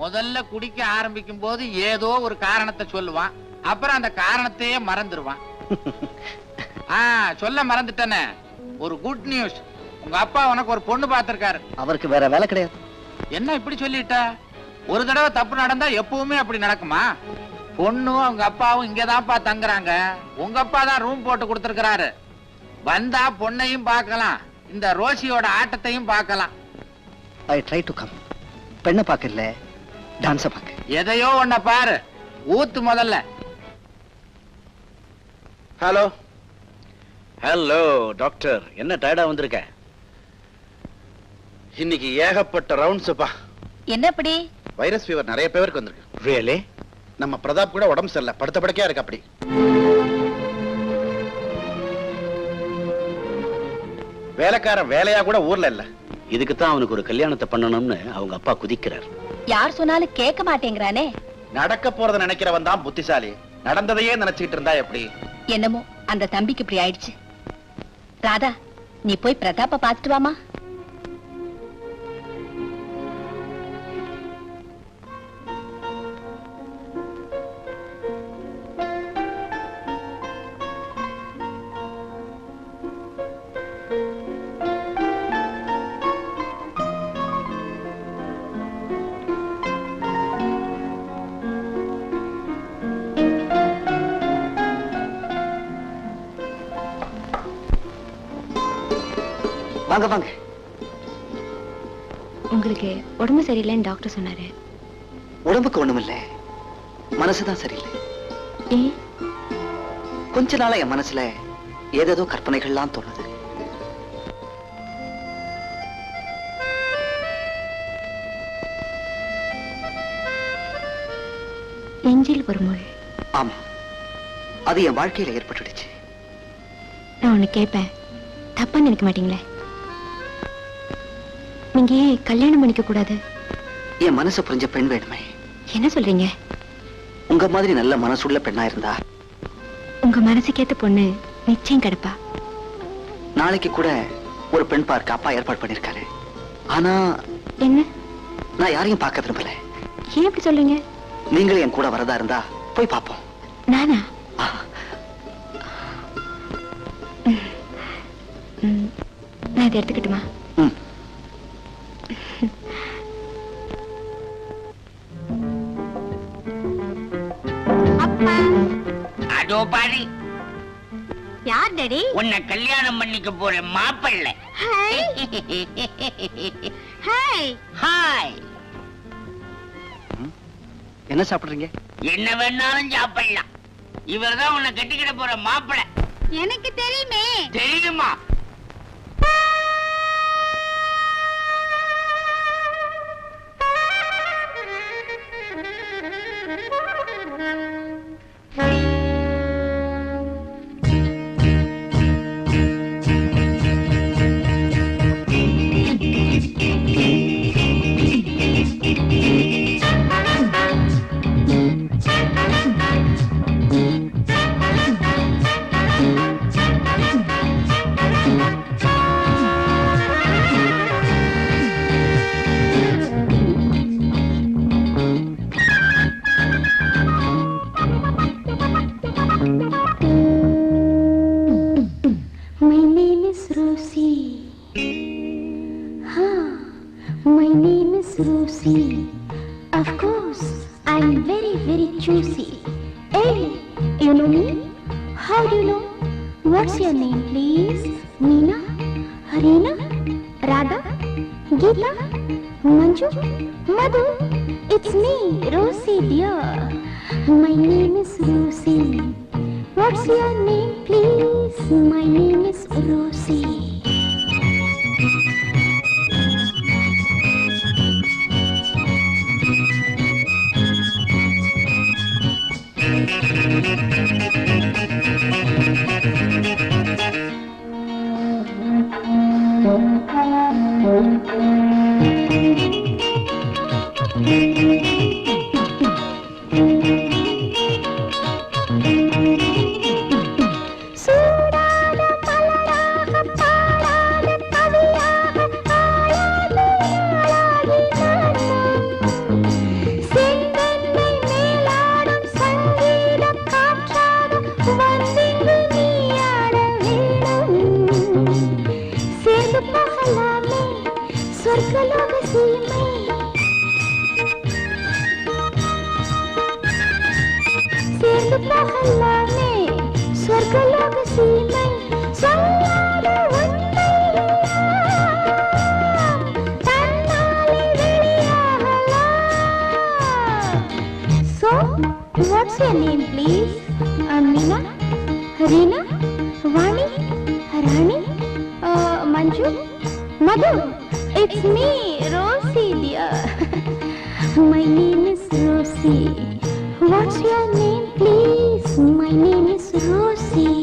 முதல்ல குடிக்க ஆரம்பிக்கும் போது ஏதோ ஒரு காரணத்தை சொல்லுவான், அப்புறம் அந்த காரணத்தையே மறந்துடுவான். சொல்ல மறந்துட்டேனே, ஒரு குட் நியூஸ். உங்க அப்பா உனக்கு ஒரு பொண்ணு பார்த்திருக்காரு. அவருக்கு வேற வேலை கிடையாது. என்ன இப்படி சொல்லிட்ட? ஒரு தடவை தப்பு நடந்தா எப்பவுமே அப்படி நடக்குமா? பொண்ணும் அவங்க அப்பாவும் இங்கதான்ப்பா தங்குறாங்க. உங்க அப்பா தான் ரூம் போட்டு கொடுத்திருக்கிறாரு. வந்தா பொண்ணையும் பார்க்கலாம், இந்த ரோசியோட ஆட்டத்தையும் பார்க்கலாம். I try to come. பெண்ணை பார்க்கல, டான்ஸ பார்க்க. எதையோ ஒன்ன பாரு, ஊத்து முதல்ல. ஹலோ. ஹலோ டாக்டர், என்ன டயர்டா வந்திருக்க? இன்னைக்கு ஏகப்பட்ட ரவுண்ட்ஸ்ப்பா. என்ன அப்படி? வைரஸ் ஃபீவர் நிறைய பேருக்கு வந்திருக்கு. ரியலி? நம்ம பிரதாப் கூட உடம்பு சரியில்லை, படுத்த படுக்கையா இருக்கு. அப்படி வேலைக்காரன் வேலையா கூட ஊர்ல இல்ல. இதுக்கு தான் அவனுக்கு ஒரு கல்யாணத்தை பண்ணணும்னு அவங்க அப்பா குதிக்கிறார். யார் சொன்னாலும் கேட்க மாட்டேங்கிறானே. நடக்க போறத நினைக்கிறவன் தான் புத்திசாலி, நடந்ததையே நினைச்சிட்டு இருந்தா எப்படி? என்னமோ அந்த தம்பிக்கு இப்படி ஆயிடுச்சு. ராதா, நீ போய் பிரதாப்ப பாத்துட்டு வாமா. வாங்க வாங்க. உங்களுக்கு உடம்பு சரியில்லைன்னு டாக்டர் சொன்னாரு. உடம்புக்கு ஒண்ணுமில்ல, மனசுதான் சரியில்லை. ஏன்? கொஞ்ச நாளா என் மனசுல ஏதேதோ கற்பனைகள்லாம் தோணுது. நெஞ்சில் ஒரு முள். ஆமா, அது என் வாழ்க்கையில ஏற்பட்டுடுச்சு. நான் ஒண்ணு கேட்பேன், தப்பா நினைக்க மாட்டீங்களே? நீங்க ஏன் கல்யாணம் பண்ணிக்க கூடாது? என் மனசு புரிஞ்ச பெண் வேணுமே. என்ன சொல்றீங்க? உங்க மாதிரி நல்ல மனசுள்ள பெண்ணா இருந்தா உங்க மனசுக்கேத்த பொண்ணு நிச்சயம் கிடைப்பா. நாளைக்கு கூட ஒரு பெண் பார்க்க அப்பா ஏற்பாடு பண்ணிருக்காரு. ஆனா என்ன? நான் யாரையும் பார்க்க விரும்பல. ஏன் இப்படி சொல்றீங்க? நீங்களும் என் கூட வரதா இருந்தா போய் பார்ப்போம். நானா? நான் இதை எடுத்துக்கிட்டுமா? அதோ பாரு, யார் டாடி? உன்னை கல்யாணம் பண்ணிக்க போற மாப்பிள்ளை. ஹாய். என்ன சாப்பிடுறீங்க? என்ன வேணாலும் சாப்பிடலாம். இவர்தான் உன்னை கட்டிக்கிட போற மாப்பிள்ளை. எனக்கு தெரியுமே. தெரியுமா? Of course, I'm very, very choosy. Hey, you know me? How do you know? What's your name, please? Meena? Reena? Radha? Geeta? Manju? Madhu? It's me, Rosie dear. My name is Rosie. What's your name, please? My name is Rosie. What's your name, please? Meena? Reena? Vani? Rani? Manju? Madhu? It's me, Rosie dear. My name is Rosie. What's your name, please? My name is Rosie.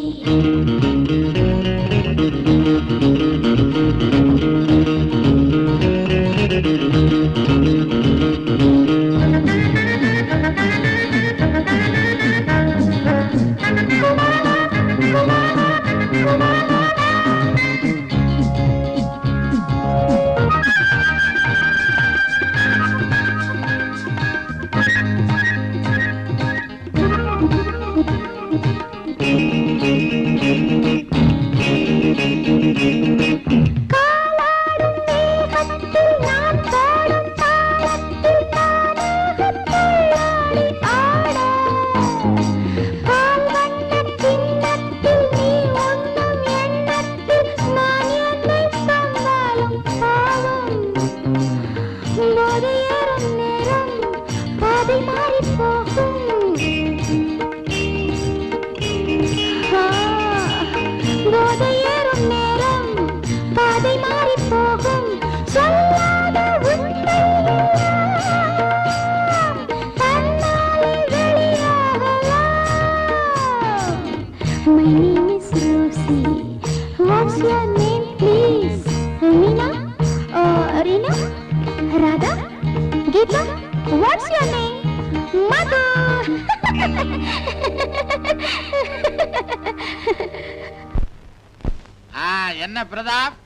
என்ன பிரதாப்,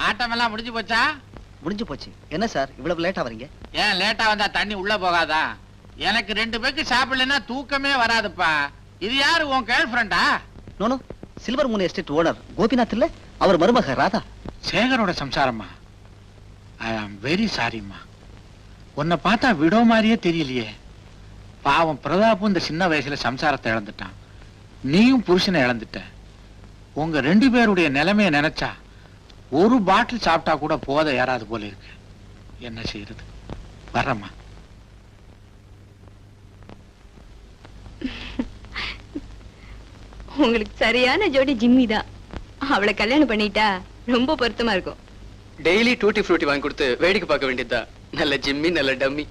ஆட்டம் எல்லாம் முடிஞ்சு போச்சா? முடிஞ்சு போச்சு. என்ன sir இவ்வளவு லேட்டா வரீங்க? ஏன் லேட்டா வந்தா தண்ணி உள்ள போகாதா? எனக்கு 2 பேருக்கு சாப்பிடலன்னா தூக்கமே வராதுப்பா. இது யாரு, உன் கேர்ள் ஃப்ரெண்டா? No, silver moon estate owner Gopinath இல்ல, அவர் மருமக ராதா. சேகரோட சம்சாரம்மா. ஐ ஆம் வெரி சாரிம்மா. உன்னை பார்த்தா விடோ மாதிரியே தெரியலையே. பாவம் பிரதாப்பும் இந்த சின்ன வயசுல சம்சாரத்தை இழந்துட்டான். நீயும் புருஷனை இழந்துட்ட. உங்க 2 பேருடைய நிலைமையை நினைச்சா ஒரு பாட்டில் சாப்பிட்டா கூட போத ஏறாது போல இருக்கு. என்ன செய்யறது? வர்றம்மா. உங்களுக்கு சரியான ஜோடி ஜிம்மி தான். அவளை கல்யாணம் பண்ணிட்டா ரொம்ப பொருத்தமா இருக்கும். டெய்லி டூட்டி ஃப்ரூட்டி வாங்கி கொடுத்து வேடிக்கை பார்க்க வேண்டியதா. நல்ல ஜிம்மி, நல்ல டம்மி.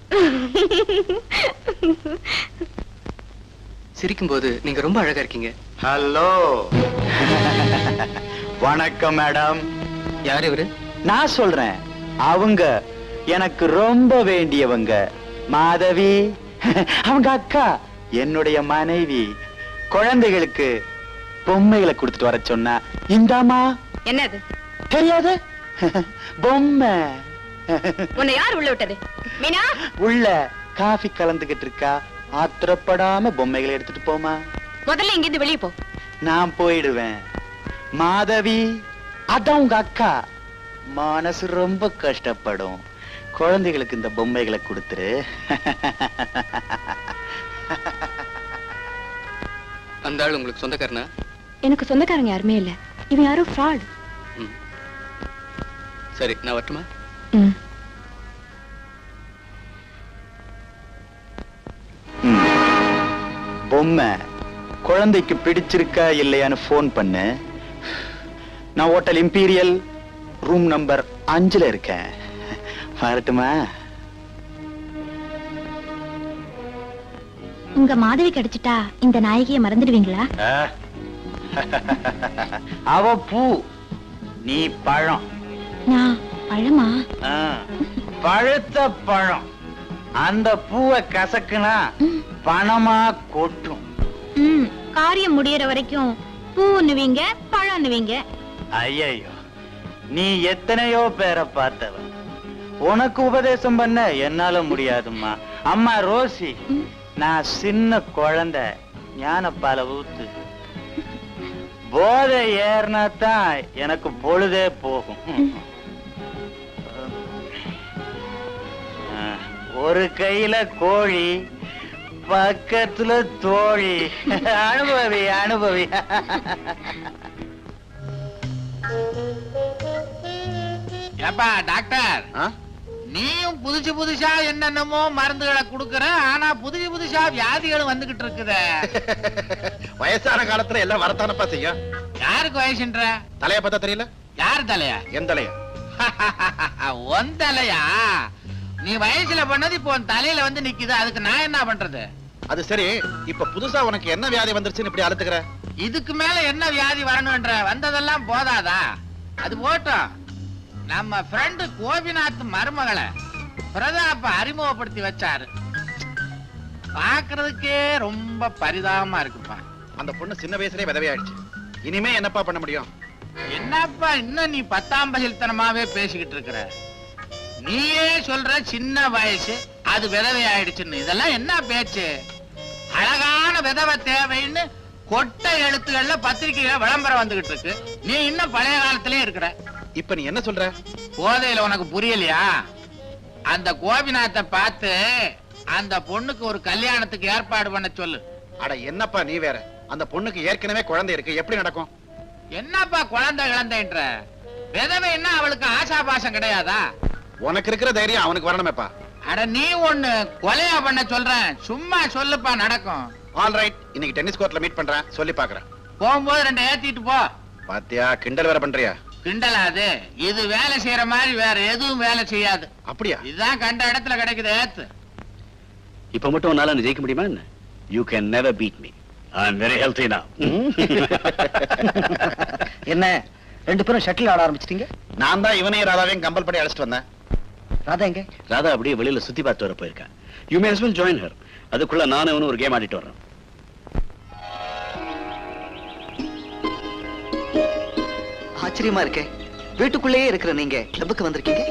சிரிக்கும் போது நீங்க ரொம்ப அழகா இருக்கீங்க. ஹலோ, வணக்கம் மேடம். யார் இவரு? நான் சொல்றேன், அவங்க எனக்கு ரொம்ப வேண்டியவங்க. மாதவி அவங்க அக்கா, என்னுடைய மனைவி. குழந்தைகளுக்கு பொம்மைகளை கொடுத்துட்டு வர சொன்னா இந்தாமா. என்னது தெரியாது? பொம்மை. உன்னை யார் உள்ள விட்டது? மீனா உள்ள காஃபி கலந்துகிட்டு இருக்கா. ஆத்திரப்படாம பொம்மைகளை எடுத்துட்டு போமா. முதல்ல இங்கிருந்து வெளியே போ. நான் போயிடுவேன். மாதவி, அதான் உங்க அக்கா. மனசு ரொம்ப கஷ்டப்படும். குழந்தைகளுக்கு இந்த பொம்மைகளை கொடுத்துரு. அந்த ஆள் உங்களுக்கு சொந்தக்காரனா? எனக்கு சொந்தக்காரங்க யாருமே இல்ல. இவன் யாரோ ஃப்ராட். சரி, நான் வரட்டுமா? பொம்மை குழந்தைக்கு பிடிச்சிருக்கா இல்லையான்னு போன் பண்ணு. நான் ஹோட்டல் இம்பீரியல் ரூம் நம்பர் 5ல இருக்கேன். வரட்டுமா? உங்க மாதவி கிடைச்சிட்டா இந்த நாயகியை மறந்துடுவீங்களா? அவ பூ, நீ பழம். நான் பழமா? பழுத்த பழம். அந்த பூவை கசக்குனா பணமா கொட்டும். காரியம் முடியற வரைக்கும் பூன்னுவீங்க, பழம்னுவீங்க. ஐயோ, நீ எத்தனையோ பேரை பார்த்தவ. உனக்கு உபதேசம் பண்ண என்னால முடியாதும்மா. அம்மா ரோசி, நான் சின்ன குழந்தை, ஞானப்பால ஊத்து. போதை ஏறினா தான் எனக்கு பொழுதே போகும். ஒரு கையில கோழி, பக்கத்துல தோழி. அனுபவி அனுபவி. ஏப்பா டாக்டர், நீயும் புதுசு புதுசா என்னென்னமோ மருந்துகளை குடுக்கற, ஆனா புதுசு புதுசா வியாதிகளும் வந்துகிட்டு இருக்குதே. வயசான காலத்துல எல்லாம் வரத்தானப்பா செய்யும். யாருக்கு வயசுன்ற? தலைய பார்த்தா தெரியல? யார் தலையா? என் தலையா? உன் தலையா? நீ வயசுல பண்ணது இப்போ உன் தலையில வந்து நிக்குது, அதுக்கு நான் என்ன பண்றது? அது சரி, இப்ப புதுசா உனக்கு என்ன வியாதி வந்துருச்சுன்னு இப்படி அழுத்துக்கிற? இதுக்கு மேல என்ன வியாதி வரணும்ன்ற? வந்ததெல்லாம் போதாதா? அது போட்டோம். நம்ம ஃப்ரெண்டு கோபிநாத் மருமகளை பிரதாப்ப அறிமுகப்படுத்தி வச்சாரு. பாக்குறதுக்கே ரொம்ப பரிதாபமா இருக்குப்பா. அந்த பொண்ணு சின்ன வயசுலயே விதவையாயிடுச்சு. இனிமே என்னப்பா பண்ண முடியும்? என்னப்பா இன்னும் நீ 10ஆம் பகில்தனமாவே பேசிக்கிட்டு இருக்கிற? நீயே சொல்ற சின்ன வயசு, அது விதவை ஆயிடுச்சுன்னு. இதெல்லாம் என்ன பேச்சு? அழகான விதவை தேவைன்னு கொட்டை எழுத்துக்கள்ல பத்திரிகையில விளம்பரம் வந்துகிட்டு இருக்கு. நீ இன்னும் பழைய காலத்திலே இருக்கிற. இப்ப நீ என்ன சொல்ற? போதையில உனக்கு புரியலையா? அந்த கோபிநாத்தை பார்த்து அந்த பொண்ணுக்கு ஒரு கல்யாணத்துக்கு ஏற்பாடு பண்ண சொல்லு. அட என்னப்பா நீ வேற, அந்த பொண்ணுக்கு ஏற்கனவே குழந்தை இருக்கு, எப்படி நடக்கும்? என்னப்பா குழந்தை கிழந்தைன்ற? விதவை என்ன அவளுக்கு ஆசாபாசம் கிடையாதா? உனக்கு இருக்கிற தைரியம் அவனுக்கு வரணுமேப்பா. அட நீ ஒண்ணு கொலையா பண்ண சொல்றேன், சும்மா சொல்லுப்பா நடக்கும். ஆல் ரைட், இன்னைக்கு டென்னிஸ் கோர்ட்ல மீட் பண்றேன், சொல்லி பாக்குறேன். போகும்போது 2 ஏத்திட்டு போ. பாத்தியா, கிண்டல் வேற பண்றியா? கிண்டலாது, இது வேலை செய்யற மாதிரி வேற எதுவும் வேலை செய்யாது. அப்படியா? இதுதான் கண்ட இடத்துல கிடைக்குது, ஏத்து. இப்ப மட்டும் உன்னால ஜெயிக்க முடியுமா என்ன? You can never beat me. I'm very healthy now. என்ன 2 பேரும் ஷட்டில் ஆட ஆரம்பிச்சிட்டீங்க? நான் தான் இவனையும் ராதாவையும் கம்பல் பண்ணி அழைச்சிட்டு வந்தேன். ராதா எங்க? ராதா அப்படியே வெளியில சுத்தி பார்த்து வர போயிருக்கா. You may as well join her. அதுக்குள்ள நானும் இவனும் ஒரு கேம் ஆடிட்டு வர்றேன். ஆச்சரியமா இருக்கே, வீட்டுக்குள்ளேயே இருக்கிற நீங்க கிளப்புக்கு வந்திருக்கீங்க?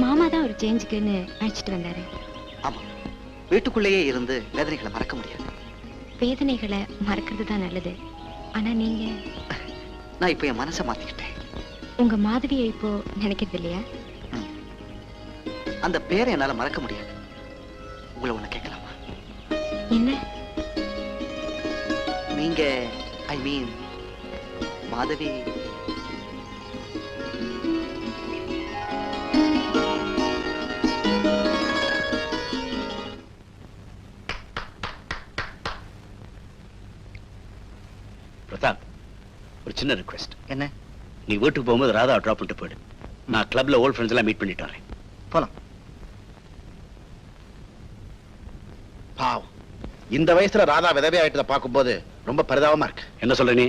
மாமா தான் ஒரு சேஞ்சுக்குன்னு அழைச்சிட்டு வந்தாரு. ஆமா, வீட்டுக்குள்ளேயே இருந்து வேதனைகளை மறக்க முடியாது. வேதனைகளை மறக்கிறது தான் நல்லது. ஆனா நீங்க... நான் இப்ப என் மனசை மாத்திக்கிட்டேன். உங்க மாதவியை இப்போ நினைக்கிறது இல்லையா? அந்த பேரை என்னால மறக்க முடியாது. உங்களை ஒண்ணு கேட்கலாமா? என்ன? நீங்க, ஐ மீன் மாதவி, பிரதாப், ஒரு சின்ன ரிக்வெஸ்ட். என்ன? நீ வீட்டுக்கு போகும்போது ராதா டிராப் பண்ணிட்டு போயிடு. நான் கிளப்ல ஓல்ட் ஃப்ரெண்ட்ஸ் எல்லாம் மீட் பண்ணிட்டு வரேன். போலாம். பாவம், இந்த வயசுல ராதா விதவை ஆயிட்டதை பார்க்கும்போது ரொம்ப பரிதாபமா இருக்கு. என்ன சொல்ற நீ?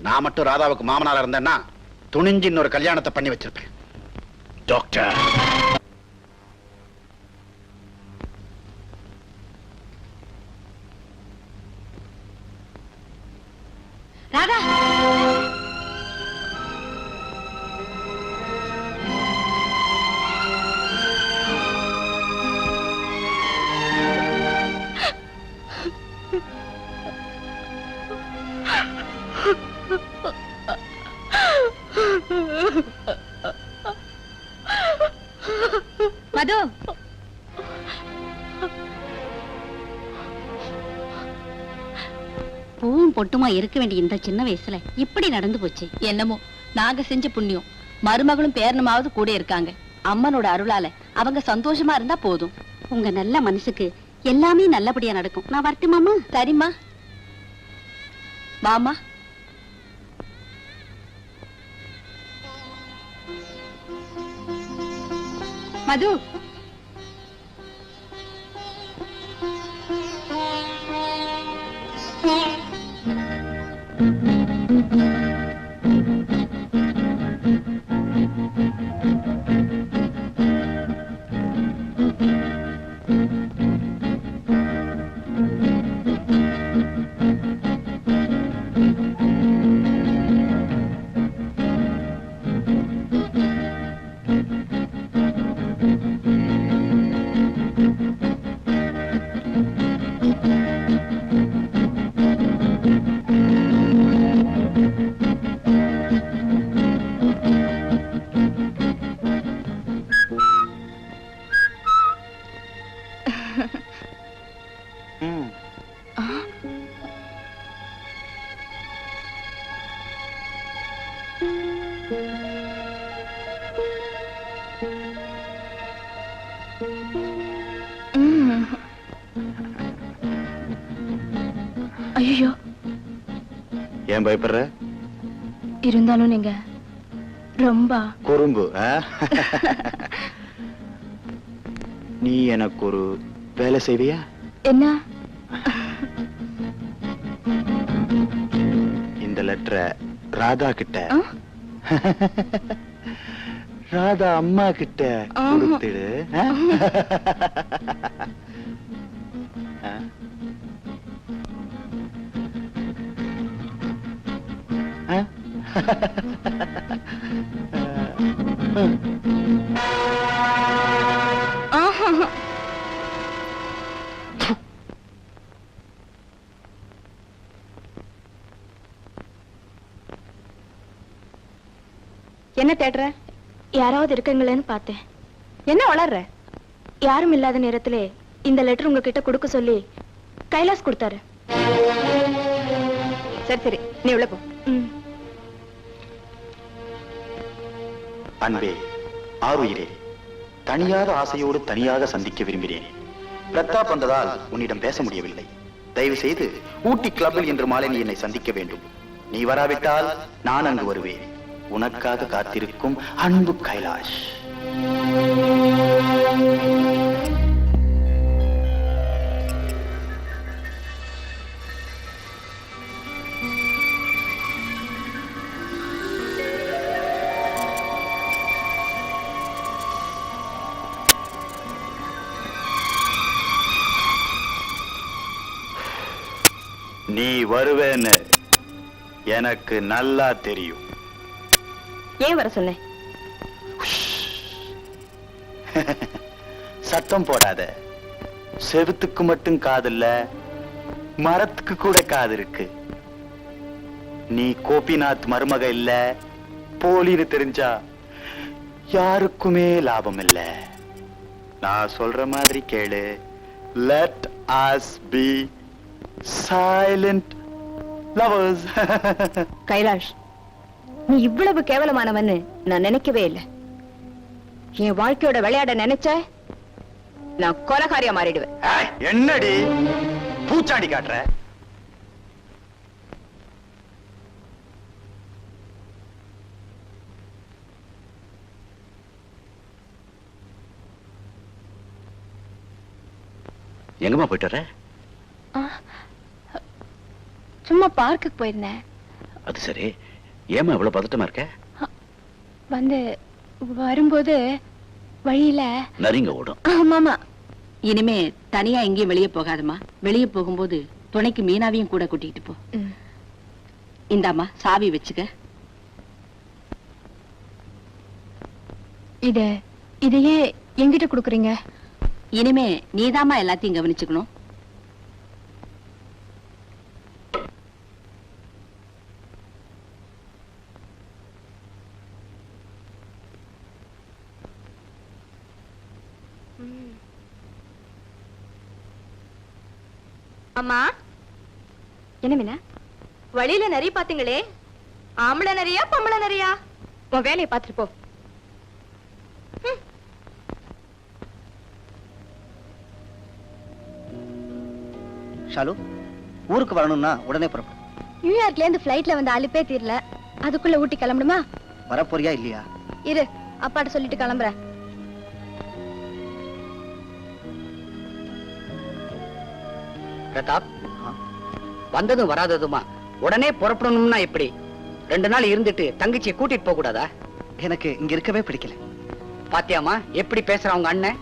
நான் மட்டும் ராதாவுக்கு மாமனாரா இருந்தேன்னா துணிஞ்சு இன்னொரு கல்யாணத்தை பண்ணி வச்சிருப்பேன். டாக்டர், ராதா, பூவும் பொட்டுமா இருக்க வேண்டிய இந்த சின்ன வயசுல இப்படி நடந்து போச்சு. என்னமோ நாங்க செஞ்ச புண்ணியம். மருமகளும் பேரனுமாவது கூட இருக்காங்க. அம்மனோட அருளால அவங்க சந்தோஷமா இருந்தா போதும். உங்க நல்ல மனசுக்கு எல்லாமே நல்லபடியா நடக்கும். நான் வரட்டுமாமா? சரிம்மா, வாமா. மது, ஐயோ, ஏன் பயப்படுற? இருந்தாலும் நீங்க ரொம்ப குறும்பு. நீ எனக்கு ஒரு வேலை செய்வியா? என்ன? இந்த லெட்டரை ராதா கிட்ட, ராதா அம்மா கிட்ட கொடுத்துடு. என்ன தேடுற? யாராவது இருக்கீங்களேன்னு பார்த்தேன். என்ன வளர்ற? யாரும் இல்லாத நேரத்திலே இந்த லெட்டர் உங்ககிட்ட கொடுக்க சொல்லி கைலாஸ் கொடுத்தாரு. சரி சரி, நீ உள்ள போ. அன்பே, ஆருயிரே, தனியாத ஆசையோடு தனியாக சந்திக்க விரும்பினேன். பிரதாப் வந்ததால் உன்னிடம் பேச முடியவில்லை. தயவு செய்து ஊட்டி கிளப்பில் இன்று மாலை நீ என்னை சந்திக்க வேண்டும். நீ வராவிட்டால் நான் அங்கு வருவேன். உனக்காக காத்திருக்கும் அன்பு கைலாஷ். நீ வருவேன்னு எனக்கு நல்லா தெரியும். ஏன் வர சொன்னேன்? சத்தம் போடாத. செவுத்துக்கு மட்டும் காதில்ல, மரத்துக்கு கூட காது இருக்கு. நீ கோபிநாத் மருமக இல்ல, போலின்னு தெரிஞ்சா யாருக்குமே லாபம் இல்ல. நான் சொல்ற மாதிரி கேளு. Let us be silent lovers. Kailash, நீ இவ்வளவு கேவலமானவன்னு நான் நினைக்கவே இல்லை. என் வாழ்க்கையோட விளையாட நினைச்ச நான் கொலகாரியா மாறிடுவேன். என்னடி பூச்சாண்டி காட்டுற? எங்கம்மா போயிட்டு வர? சும்மா பார்க்குக்கு போயிருந்தேன். அது சரி, ஏமா இவ்வளவு பதட்டமா இருக்க? வந்து வரும்போது வழியில நரிங்க ஓடும். ஆமாமா. இனிமே தனியா எங்கேயும் வெளியே போகாதம்மா. வெளியே போகும்போது துணைக்கு மீனாவையும் கூட கூட்டிட்டு போ. இந்தாம்மா, சாவி வச்சுக்க. இதையே எங்கிட்ட கொடுக்குறீங்க? இனிமே நீதாம்மா எல்லாத்தையும் கவனிச்சுக்கணும். அம்மா என்ன மீனா வழியில நிறைய பாத்தீங்களே, ஆம்பளை நிறையா பொம்பளை நிறையா? உன் வேலையை பார்த்துட்டு போ. ஷாலு, ஊருக்கு வரணும்னா உடனே புறப்படும். நியூயார்க்ல இருந்து ஃபிளைட்ல வந்து அலுப்பே தீரல, அதுக்குள்ள ஊட்டி கிளம்பணுமா? வரப்போறியா இல்லையா? இரு, அப்பாட்ட சொல்லிட்டு கிளம்புறேன். பிரதாப், வந்ததும் வராததுமா உடனே புறப்படணும்னா எப்படி? 2 நாள் இருந்துட்டு தங்கச்சியை கூட்டிட்டு போக கூடாதா? எனக்கு இங்க இருக்கவே பிடிக்கல. பாத்தியாமா எப்படி பேசுற அவங்க அண்ணன்?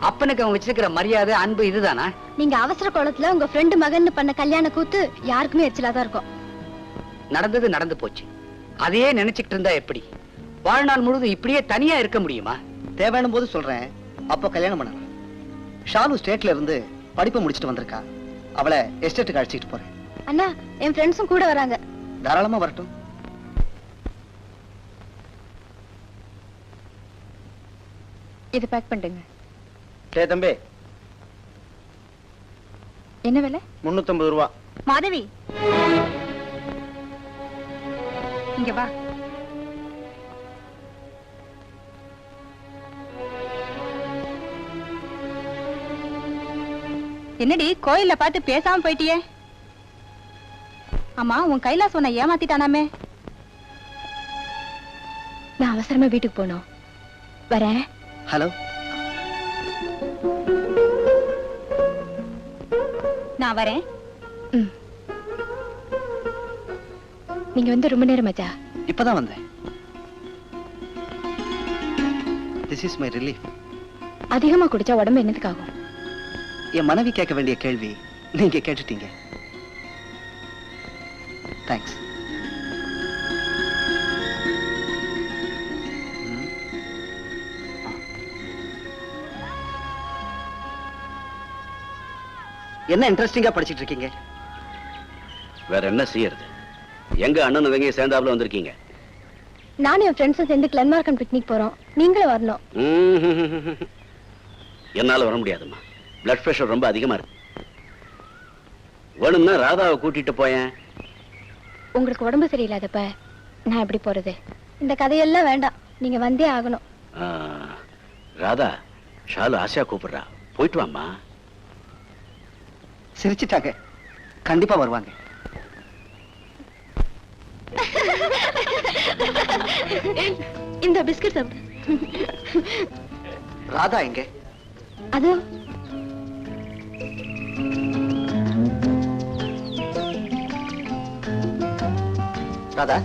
அப்பனுக்கு அவங்க வச்சிருக்கிற மரியாதை அன்பு இதுதானா? நீங்க அவசர கோலத்துல உங்க ஃப்ரெண்டு மகன் பண்ண கல்யாண கூத்து யாருக்குமே எரிச்சலாதான் இருக்கும். நடந்தது நடந்து போச்சு, அதையே நினைச்சுக்கிட்டு இருந்தா எப்படி? வாழ்நாள் முழுதும் இப்படியே தனியா இருக்க முடியுமா? தேவையான போது சொல்றேன், அப்போ கல்யாணம் பண்ணலாம். ஷாலு ஸ்டேட்ல இருந்து படிப்பு முடிச்சிட்டு வந்திருக்கா, அவளை எஸ்டேட்டுக்கு அழைச்சிட்டு போறேன். அண்ணா, என் ஃப்ரெண்ட்ஸும் கூட வராங்க. தாராளமா வரட்டும். இது பேக் பண்ணுங்க. டேய் தம்பி, என்ன விலை? 350 ரூபா. மாதவி, இங்க வா. என்னடி கோயில்ல பார்த்து பேசாம போயிட்டியே? ஆமா, உன் கைலாஸ் உன்னை ஏமாத்திட்டானாமே? நான் அவசரமா வீட்டுக்கு போனோம், வரேன். ஹலோ, நான் வரேன். நீங்க வந்து ரொம்ப நேரம் ஆச்சா? இப்பதான் வந்தேன். This is my relief. அதிகமா குடிச்சா உடம்பு என்னத்துக்கு ஆகும்? என் மனைவி கேட்க வேண்டிய கேள்வி நீங்க கேட்டுட்டீங்க. தேங்க்ஸ். என்ன இன்ட்ரெஸ்டிங்கா படிச்சிட்டு இருக்கீங்க? வேற என்ன செய்யறது? எங்க அண்ணன் தங்கி சேர்ந்தாப்புல வந்திருக்கீங்க. நானும் என் ஃப்ரெண்ட்ஸும் சேர்ந்து கிளன்மார்க்கன் பிக்னிக் போறோம், நீங்களும் வரணும். என்னால வர முடியாதும்மா, பிளட் பிரஷர் ரொம்ப அதிகமா இருக்கு. வேணும்னா ராதாவை கூட்டிட்டு போயேன். உங்களுக்கு உடம்பு சரியில்லாதப்ப நான் எப்படி போறது? இந்த கதையெல்லாம் வேண்டாம், நீங்க வந்தே ஆகணும். ராதா, ஷாலு ஆசையா கூப்பிடுறா, போயிட்டு வாம்மா. சிரிச்சிட்டாங்க, கண்டிப்பா வருவாங்க. இந்த பிஸ்கட் சாப்பிடு. ராதா எங்க? அது ராதா,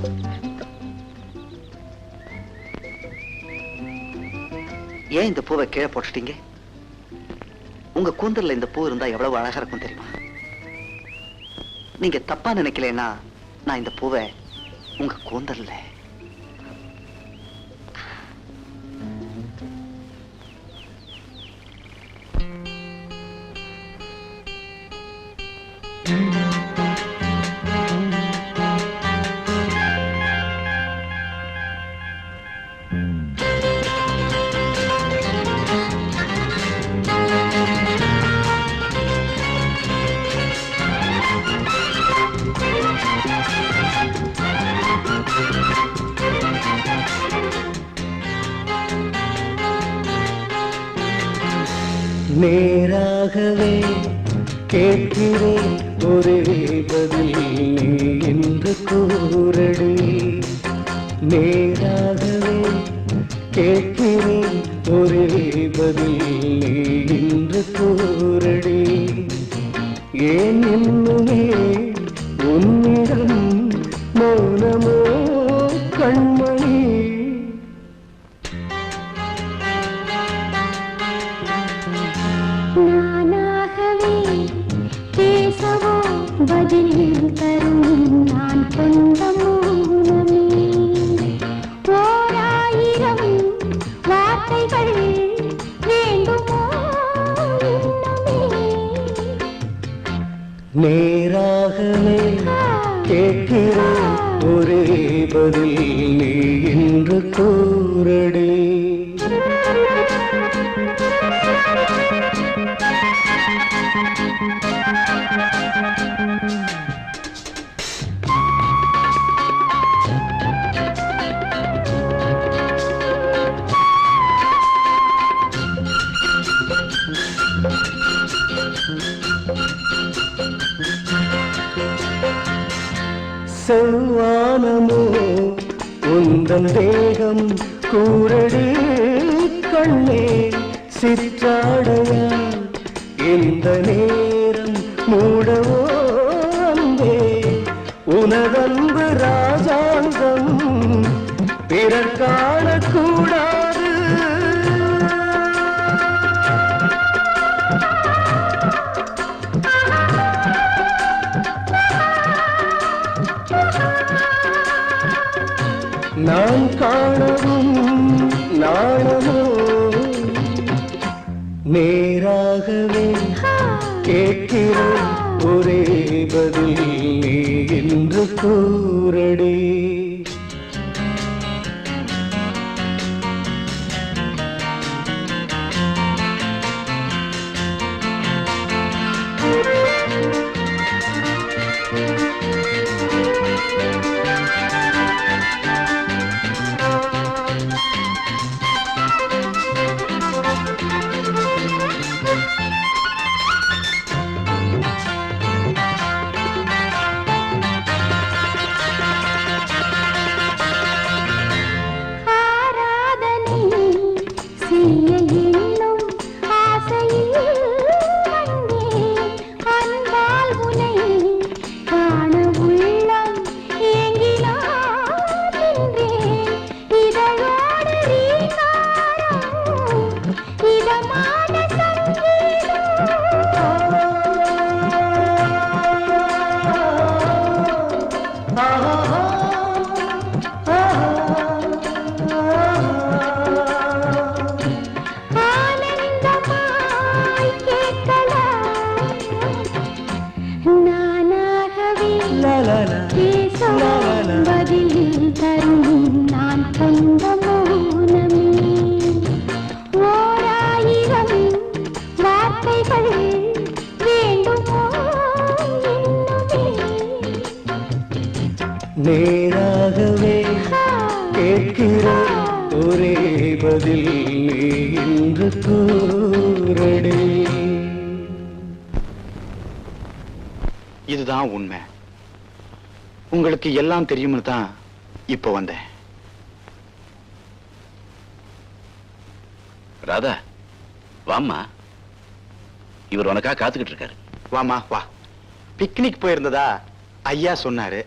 ஏன் இந்த பூவை கீழே போட்டுட்டீங்க? உங்க கூந்தல்ல இந்த பூ இருந்தா எவ்வளவு அழகா இருக்கும் தெரியுமா? நீங்க தப்பா நினைக்கலன்னா நான் இந்த பூவை உங்க கூந்தல்ல நேராகவே கேட்கிறேன் ஒரே பதில் நீ என்று கூறடி. நேராகவே கேட்கிறேன் ஒரே பதில் நீ என்று கூறடி. ஏன் இன்னுமே உன்னிடம் மௌனமோ கண்மணி? நானாகவே பேசவோ பதில் தரும் நான் கொண்ட மௌனமே. 1000 வார்த்தைகள் வேண்டுமோ இன்னுமே? நேராகவே கேட்கிறேன் ஒரே பதில் நீ என்று கூறடி. செவ்வானமோ உந்தன் தேகம் கூரடி கண்ணே சிற்றாடையால் இந்த நேரம் மூடவோ அன்பே உனதன்பு ராஜாங்கம் பிறர் காணக்கூடாது. நான் காணவும் நாணமோ நேராகவே கேட்கிறேன் ஒரே பதில் நீ என்று கூறடி. நேராகவே கேட்கிற ஒரே பதில் நீ என்று கூறடி. இதுதான் உண்மை. உங்களுக்கு எல்லாம் தெரியும்னு தான் இப்ப வந்தேன். ராதா வாம்மா, இவர் உனக்கா காத்துக்கிட்டு இருக்காரு. வாமா வா. பிக்னிக் போயிருந்ததா ஐயா சொன்னாரு.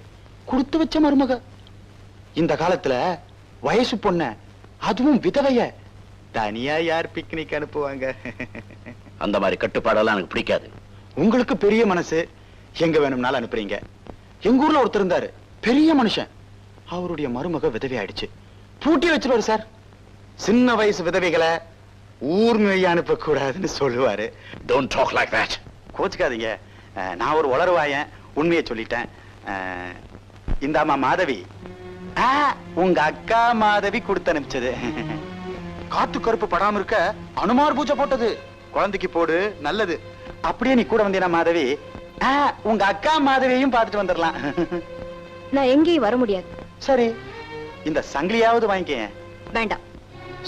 கொடுத்து வச்ச மருமக. இந்த காலத்துல வயசு பொண்ண, அதுவும் விதவைய தனியா யார் பிக்னிக் அனுப்புவாங்க? அந்த மாதிரி கட்டுப்பாடெல்லாம் எனக்கு பிடிக்காது. உங்களுக்கு பெரிய மனசு, எங்க வேணும்னாலும் அனுப்புறீங்க. எங்க ஊர்ல ஒருத்தர் இருந்தாரு, பெரிய மனுஷன். அவருடைய மருமக விதவை ஆயிடுச்சு. பூட்டி வச்சிருவாரு சார். சின்ன வயசு விதவைகளை ஊர் நோய் அனுப்ப கூடாதுன்னு சொல்லுவாரு. Don't talk like that. கோச்சுக்காதீங்க, நான் ஒரு உளறுவாயன், உண்மையை சொல்லிட்டேன். இந்தாமா மாதவி, உங்க அக்கா மாதவி கொடுத்து அனுப்பிச்சது. காத்து கருப்பு படாம இருக்க அனுமார் பூஜை போட்டது. குழந்தைக்கு போடு, நல்லது. அப்படியே நீ கூட வந்தீனா மாதவி, உங்க அக்கா மாதவியையும் பார்த்துட்டு வந்துடலாம். நான் எங்கேயும் வர முடியாது. சரி, இந்த சங்கிலியாவது வாங்கிக்க. வேண்டாம்.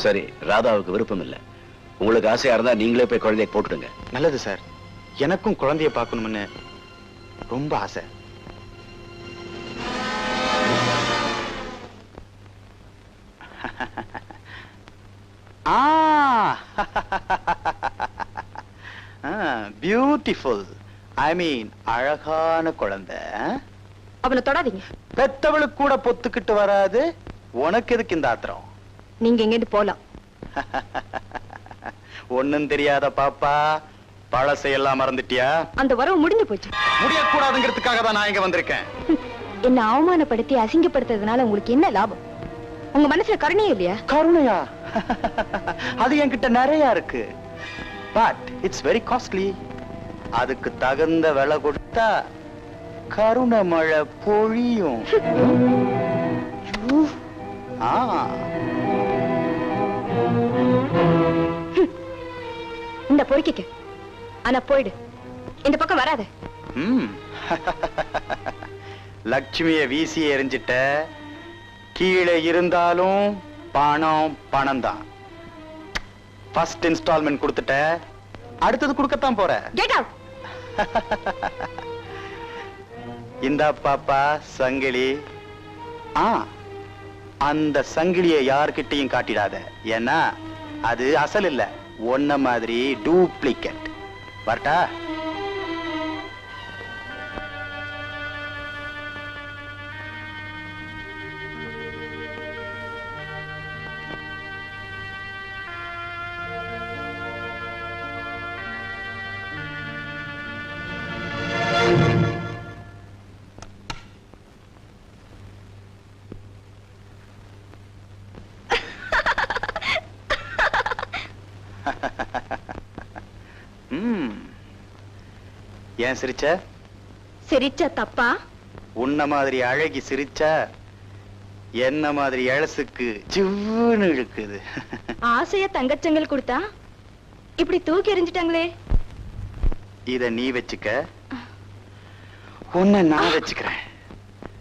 சரி, ராதாவுக்கு விருப்பம் இல்ல. உங்களுக்கு ஆசையா இருந்தா நீங்களே போய் குழந்தையை போட்டுடுங்க. நல்லது சார், எனக்கும் குழந்தைய பார்க்கணும்னு ரொம்ப ஆசை. பியூட்டிஃபுல், ஐ மீன் அழகான குழந்தை. அவனை தொடாதீங்க. பெத்தவளுக்கு கூட பொத்துக்கிட்டு வராது, உனக்கு எதுக்கு இந்த ஆத்திரம்? நீங்க எங்கேருந்து போலாம். ஒண்ணும் தெரியாத பாப்பா, பழசையெல்லாம் மறந்துட்டியா? அந்த வரவு முடிஞ்சு போச்சு. முடியக்கூடாதுங்கிறதுக்காக தான் நான் இங்க வந்திருக்கேன். என்ன அவமானப்படுத்தி அசிங்கப்படுத்துறதுனால உங்களுக்கு என்ன லாபம்? உங்க மனசுல கருணையே இல்லையா? கருணையா? அது என்கிட்ட நிறைய இருக்கு. But it's very costly. அதுக்கு தகுந்த விலை கொடுத்தா கருணை மழை பொழியும். இந்த பொறுக்கிக்க. ஆனா போயிடு, இந்த பக்கம் வராத. லட்சுமிய வீசி எறிஞ்சிட்ட. கீழே இருந்தாலும் பணம் பணம் தான். ஃபர்ஸ்ட் இன்ஸ்டால்மெண்ட் கொடுத்துட்ட, அடுத்தது கொடுக்கத்தான் போற. Get out. இந்த பாப்பா சங்கிலி. அந்த சங்கிலியை யார்கிட்டயும் காட்டிடாத. ஏன்னா அது அசல் இல்ல, ஒன்ன மாதிரி டூப்ளிகேட். வரட்டா? ஏன் சிரிச்ச? சிரிச்ச தப்பா? உன்ன மாதிரி அழகி சிரிச்சா என்ன மாதிரி எழசுக்கு ஜிவ்வுன்னு இழுக்குது. ஆசையா தங்கச்சங்கள் கொடுத்தா இப்படி தூக்கி எறிஞ்சிட்டாங்களே. இத நீ வச்சுக்க, உன்னை நான் வச்சுக்கிறேன்.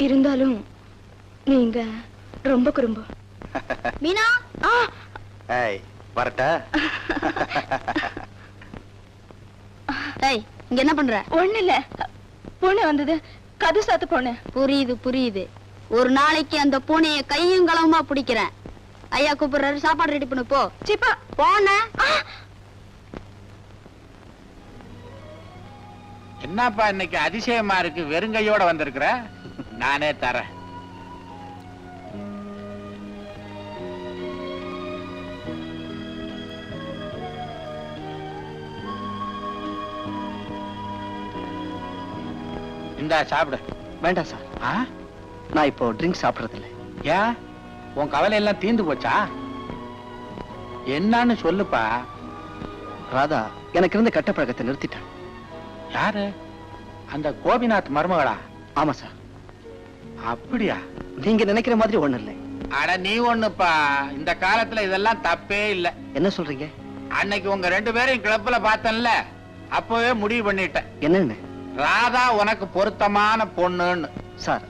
இருந்தாலும் நீங்க ரொம்ப குறும்பு. மீனா, ஏய் வரட்டா? டேய், இங்க என்ன பண்ற? ஒண்ணு இல்ல, பூனை வந்தது, கது சாத்து போன. புரியுது புரியுது. ஒரு நாளைக்கு அந்த பூனைய கையும் களவுமா பிடிக்கிறேன். ஐயா கூப்பிடுறாரு, சாப்பாடு ரெடி பண்ணு போ. சிப்பா போன. என்னப்பா இன்னைக்கு அதிசயமா இருக்கு, வெறுங்கையோட வந்திருக்கிற? நானே தரேன். இந்தா சாப்பிடு. வேண்டாம் சார், நான் இப்போ ட்ரிங்க் சாப்பிடுறது இல்லை. ஏன், உன் கவலை எல்லாம் தீந்து போச்சா? என்னன்னு சொல்லுப்பா. ராதா எனக்கு இருந்த கெட்ட பழக்கத்தை நிறுத்திட்டேன். யாரு? அந்த கோபிநாத் மருமகளா? ஆமா சார். அப்படியா? நீங்க நினைக்கிற மாதிரி ஒண்ணு இல்லை. அட நீ ஒண்ணுப்பா, இந்த காலத்துல இதெல்லாம் தப்பே இல்ல. என்ன சொல்றீங்க? அன்னைக்கு உங்க 2 பேரையும் கிளப்ல பார்த்தேன்ல, அப்பவே முடிவு பண்ணிட்டேன். என்னன்னு? ராதா உனக்கு பொருத்தமான பொண்ணுன்னு. சார்,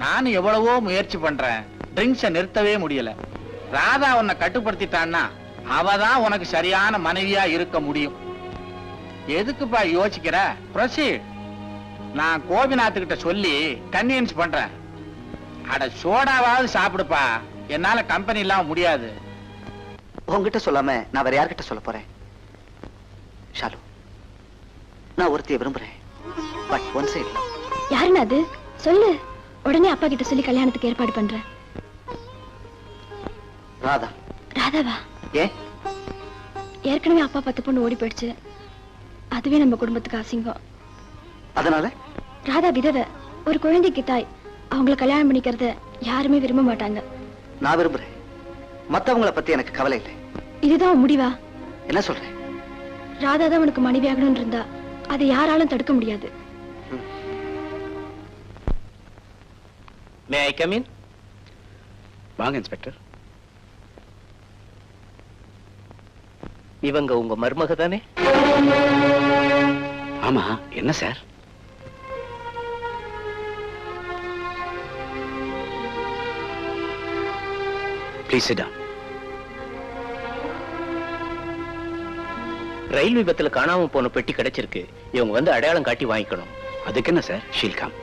நானும் எவ்வளவோ முயற்சி பண்றேன், ட்ரிங்க்ஸ நிறுத்தவே முடியல. ராதா உன்னை கட்டுப்படுத்திட்டான்னா அவதான் உனக்கு சரியான மனைவியா இருக்க முடியும். எதுக்குப்பா யோசிக்கிற? ப்ரொசீட். நான் கோபிநாத் கிட்ட சொல்லி கன்வின்ஸ் பண்றேன். அட சோடாவாவது சாப்பிடுப்பா, என்னால கம்பெனி இல்லாம முடியாது. உங்ககிட்ட சொல்லாம நான் வேற யார்கிட்ட சொல்ல போறேன்? ஷாலு, நான் ஒருத்தைய விரும்புறேன். But one side love. யாருன்னு அது சொல்லு. உடனே அப்பா கிட்ட சொல்லி கல்யாணத்துக்கு ஏற்பாடு பண்றேன். ராதா. ராதாவா? ஏன்? ஏற்கனவே அப்பா 10 பொண்ணு ஓடி போயிடுச்சு. அதுவே நம்ம குடும்பத்துக்கு அசிங்கம். அதனால ராதா விதவை, ஒரு குழந்தைக்கு தாய். அவங்கள கல்யாணம் பண்ணிக்கிறத யாருமே விரும்ப மாட்டாங்க. நான் விரும்புறேன். மத்தவங்கள பத்தி எனக்கு கவலை இல்லை. இதுதான் முடிவா? என்ன சொல்றேன்? ராதா தான் உனக்கு மனைவியாகணும்னு இருந்தா அதை யாராலும் தடுக்க முடியாது. May I come in? வாங்க இன்ஸ்பெக்டர். இவங்க உங்க மருமக தானே? ஆமா, என்ன சார்? Please sit down. ரயில் விபத்துல காணாம போன பெட்டி கிடைச்சிருக்கு. இவங்க வந்து அடையாளம் காட்டி வாங்கிக்கணும். அதுக்கு என்ன சார்? ஷீல்காம்.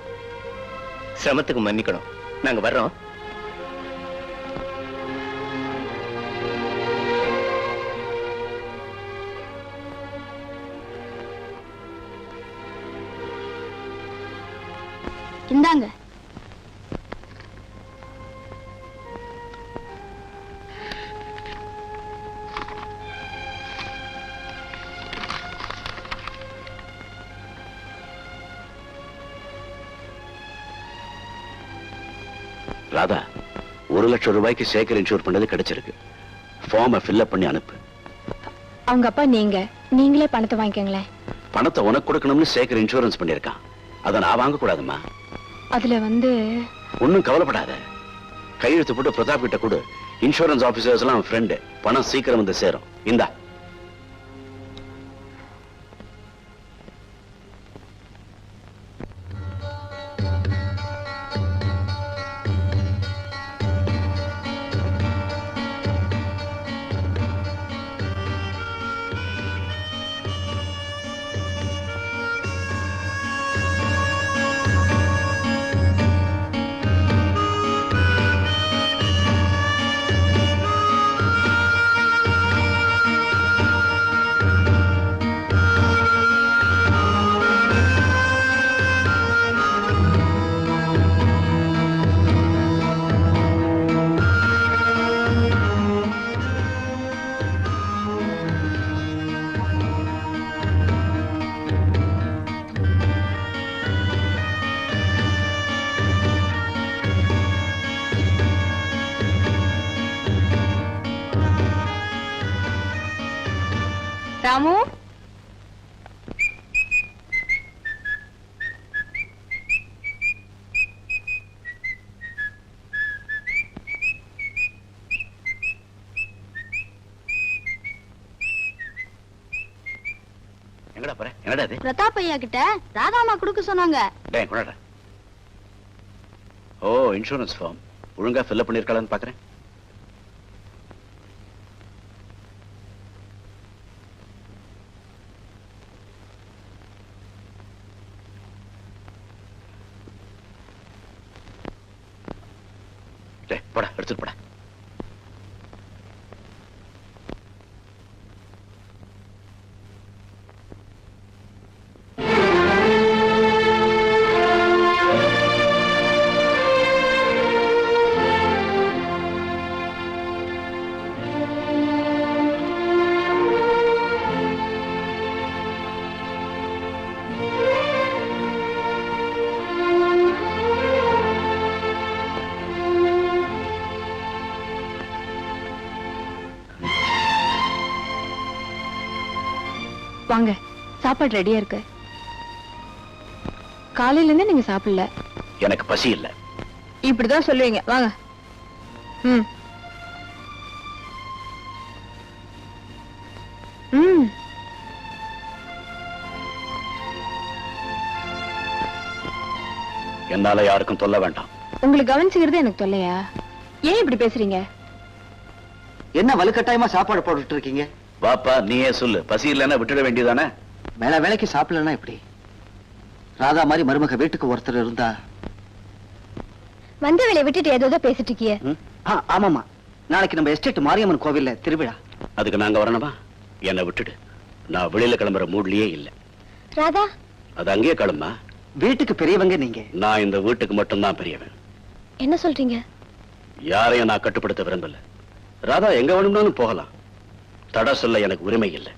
சிரமத்துக்கு மன்னிக்கணும். நாங்க வர்றோம். இந்தாங்க. ராதா, 1 லட்சம் ரூபாய்க்கு சேகர் இன்சூர் பண்ணது கிடைச்சிருக்கு. ஃபார்மை ஃபில்அப் பண்ணி அனுப்பு. அவங்க அப்பா நீங்களே பணத்தை வாங்கிக்கங்களேன். பணத்தை உனக்கு கொடுக்கணும்னு சேகர் இன்சூரன்ஸ் பண்ணிருக்கான். அதை நான் வாங்க கூடாதுமா? அதுல ஒன்னும் கவலைப்படாத. கையெழுத்து போட்டு பிரதாப் கிட்ட கொடு. இன்சூரன்ஸ் ஆபீசர்ஸ் எல்லாம் ஃப்ரெண்டு. பணம் சீக்கிரம் வந்து சேரும். இந்தா. எங்கடா போற? என்னடா இது? பிரதாப் ஐயா கிட்ட ராதாமா கொடுக்க சொன்னாங்க. டேய் கொண்டாடா. ஓ, இன்சூரன்ஸ் ஃபார்ம் ஒழுங்கா ஃபில் பண்ணிருக்கலாம்னு பாக்குறேன். டேய் போடா, எடுத்துட்டு போடா. வாங்க, சாப்பாடு ரெடியா இருக்கு. காலையில இருந்து நீங்க சாப்பிடல. எனக்கு பசி இல்ல. இப்படிதான் சொல்லுவீங்க. வாங்க. ம் ம் என்னால யாருக்கும் தொல்ல வேண்டாம். உங்களுக்கு கவனிச்சுக்கிறது எனக்கு தொல்லையா? ஏன் இப்படி பேசுறீங்க? என்ன வலுக்கட்டாயமா சாப்பாடு போட்டுட்டு இருக்கீங்க? வாப்பா, நீயே சொல்லு. பசி இல்லைன்னா விட்டுட வேண்டியதானே? வேலை வேலைக்கு சாப்பிடலன்னா எப்படி? ராதா மாதிரி மருமக வீட்டுக்கு ஒருத்தர் இருந்தா. வந்த வேலையை விட்டுட்டு ஏதோ பேசிட்டு இருக்கிய. ஆமாமா, நாளைக்கு நம்ம எஸ்டேட் மாரியம்மன் கோவில்ல திருவிழா. அதுக்கு நாங்க வரணுமா? என்னை விட்டுடு. நான் வெளியில கிளம்புற மூட்லயே இல்ல. ராதா, அது அங்கேயே கிளம்பா. வீட்டுக்கு பெரியவங்க நீங்க. நான் இந்த வீட்டுக்கு மட்டும்தான் பெரியவன். என்ன சொல்றீங்க? யாரையும் நான் கட்டுப்படுத்த விரும்பல. ராதா எங்க வேணும்னாலும் போகலாம். தடை சொல்ல எனக்கு உரிமை இல்லை.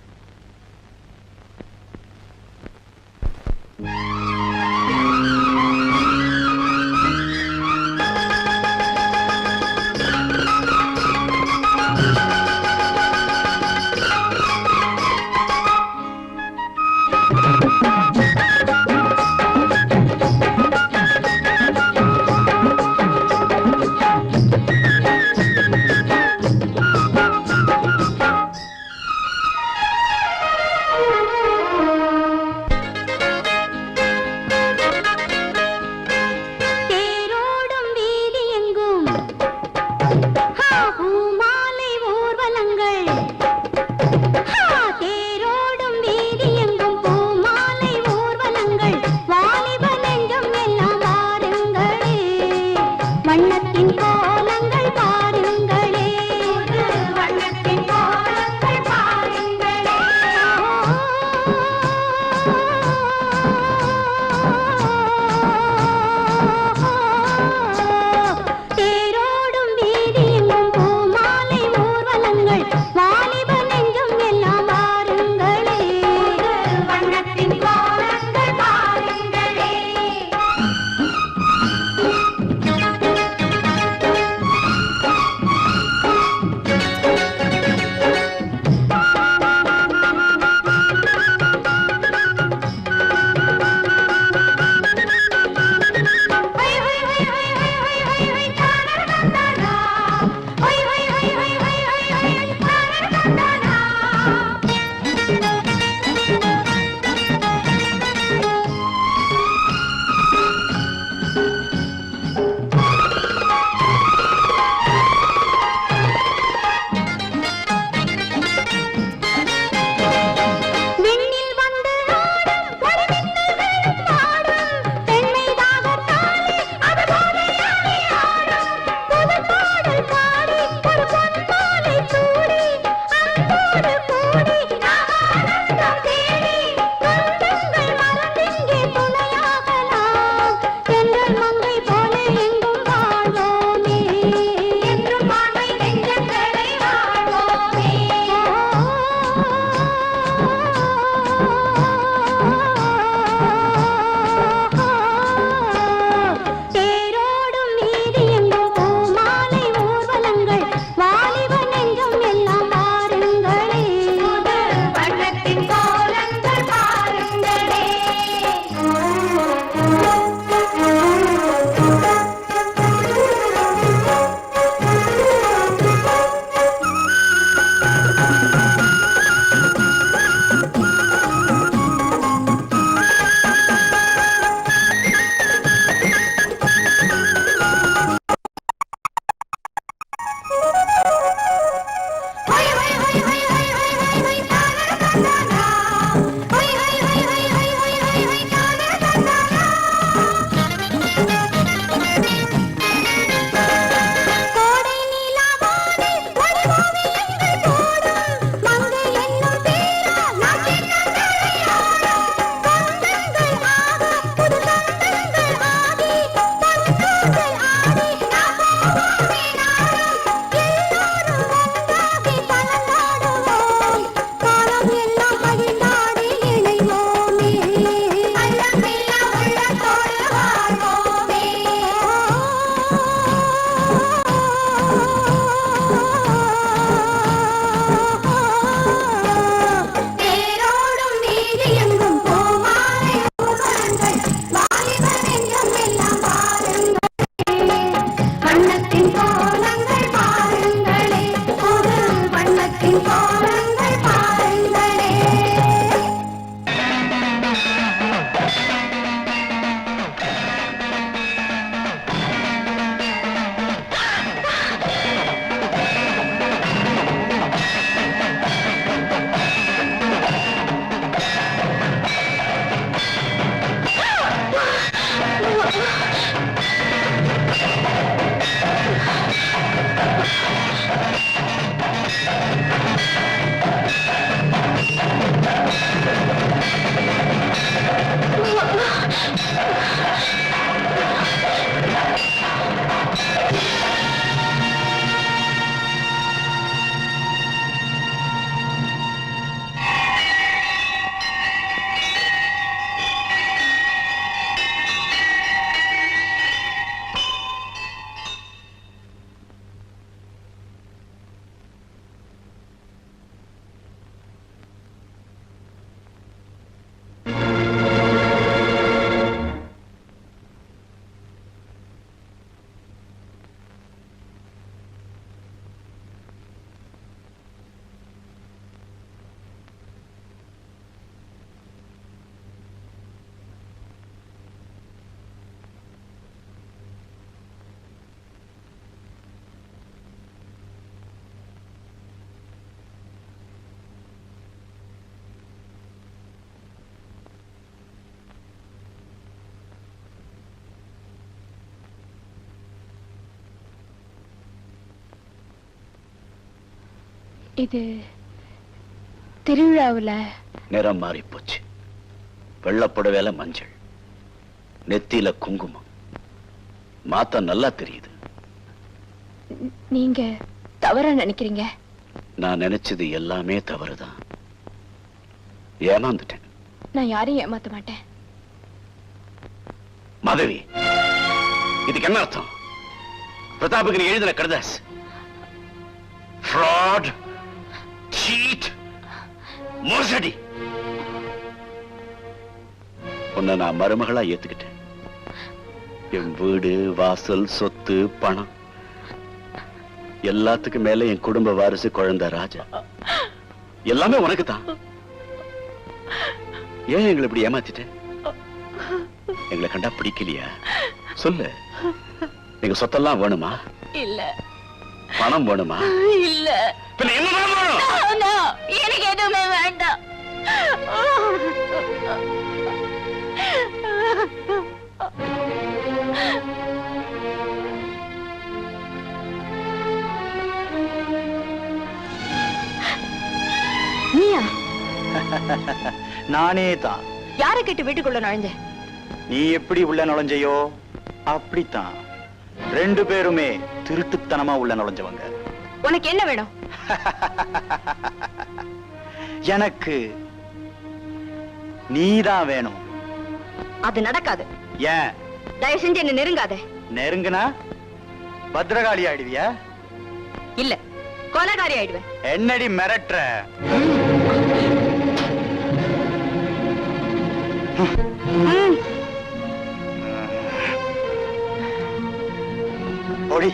இது திருவிழாவுல நிறம் மாறி போச்சு. வெள்ளப்புடவேல மஞ்சள், நெத்தியில குங்குமம். மாத்தா நல்லா தெரியுது. நீங்க தவறா நினைக்கிறீங்க. நான் நினைச்சது எல்லாமே தவறுதான். ஏமாந்துட்டேன். நான் யாரையும் ஏமாத்த மாட்டேன். மாதவி, இதுக்கு என்ன அர்த்தம்? பிரதாபுக்கு நீ எழுதின கடிதாஸ் fraud, cheat, மோசடி. உன்னை நான் மருமகளா ஏத்துக்கிட்டேன். என் வீடு, வாசல், சொத்து, பணம் எல்லாத்துக்கும் மேல என் குடும்ப வாரிசு குழந்தை ராஜா. எல்லாமே உனக்கு தான். ஏன் எங்களை இப்படி ஏமாத்திட்ட? எங்களை கண்டா பிடிக்கலையா? சொல்லு. நீங்க சொத்தெல்லாம் வேணுமா? இல்ல. பணம் வேணுமா? இல்ல. பின்ன என்னதான் வேணும்? எனக்கு எதுவுமே வேண்டாம். நீயா? நானே தான். யாரை கேட்டு வீட்டுக்குள்ள நுழைஞ்ச? நீ எப்படி உள்ள நுழைஞ்சையோ அப்படித்தான். 2 பேருமே திருட்டுத்தனமா உள்ள நுழைஞ்சவங்க. உனக்கு என்ன வேணும்? எனக்கு நீதான் வேணும். அது நடக்காது. ஏன்? தயவு செஞ்சு என்ன நெருங்காத. நெருங்குனா பத்ரகாளி ஆயிடுவியா? இல்ல, கொலைகாரி ஆயிடுவேன். என்னடி மிரட்டுற? ஓடி.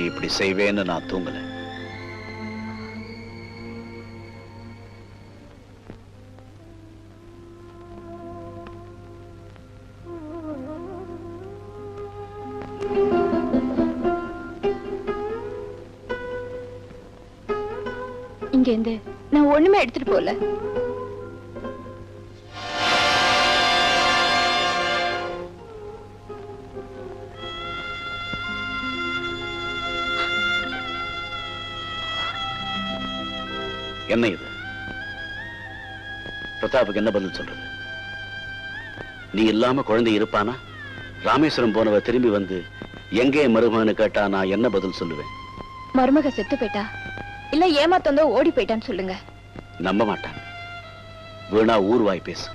இப்படி செய்வேன்னு நான் தூங்கல. இங்க இருந்து நான் ஒண்ணுமே எடுத்துட்டு போல. என்ன இது? பிரதாப்புக்கு என்ன பதில் சொல்றது? நீ இல்லாம குழந்தை இருப்பானா? ராமேஸ்வரம் போனவ திரும்பி வந்து எங்கே மருமகன்னு கேட்டா நான் என்ன பதில் சொல்லுவேன்? மருமக செத்து போயிட்டா, இல்ல ஏமாத்தந்தோ ஓடி போயிட்டான்னு சொல்லுங்க. நம்ப மாட்டான். வீணா ஊர்வாய் பேசு.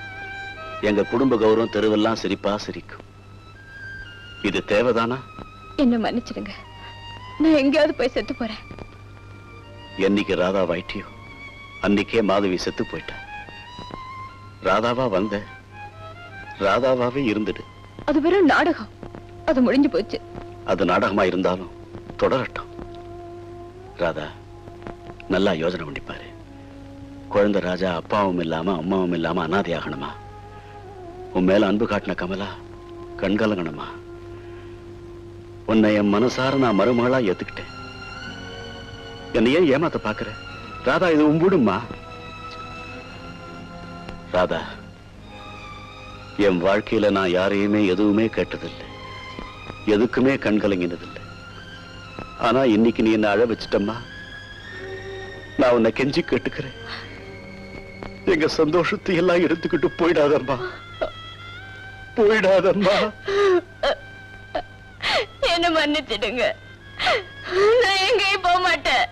எங்க குடும்ப கௌரவம் தெருவெல்லாம் சிரிப்பா சிரிக்கும். இது தேவைதானா? என்ன மன்னிச்சிடுங்க. நான் எங்கேயாவது போய் செத்து போறேன். என்னைக்கு ராதா வாயிட்டியோ அன்னைக்கே மாதவி செத்து போயிட்டா. ராதாவா வந்த, ராதாவாவே இருந்துடு. அது வெறும் நாடகம். அது முடிஞ்சு போச்சு. அது நாடகமா இருந்தாலும் தொடரட்டும். ராதா, நல்லா யோசனை பண்ணிப்பாரு. குழந்தை ராஜா அப்பாவும் இல்லாம அம்மாவும் இல்லாம அனாதை ஆகணுமா? உன் மேல அன்பு காட்டின கமலா கண்கலங்கணுமா? உன்னை என் மனசார நான் மருமகளா ஏத்துக்கிட்டேன். என்னை ஏன் ஏமாத்த பாக்குற? ராதா, இது உம்பிடுமா? ராதா, என் வாழ்க்கையில நான் யாரையுமே எதுவுமே கேட்டதில்லை, எதுக்குமே கண்கலங்கினதில்லை. ஆனா இன்னைக்கு நீ என்ன அழ வச்சிட்டம்மா. நான் உன்னை கெஞ்சி கேட்டுக்கிறேன். எங்க சந்தோஷத்தை எல்லாம் எடுத்துக்கிட்டு போயிடாதம்மா, போயிடாதம்மா. என்ன மன்னிச்சிடுங்க. நான் எங்கேயும் போக மாட்டேன்,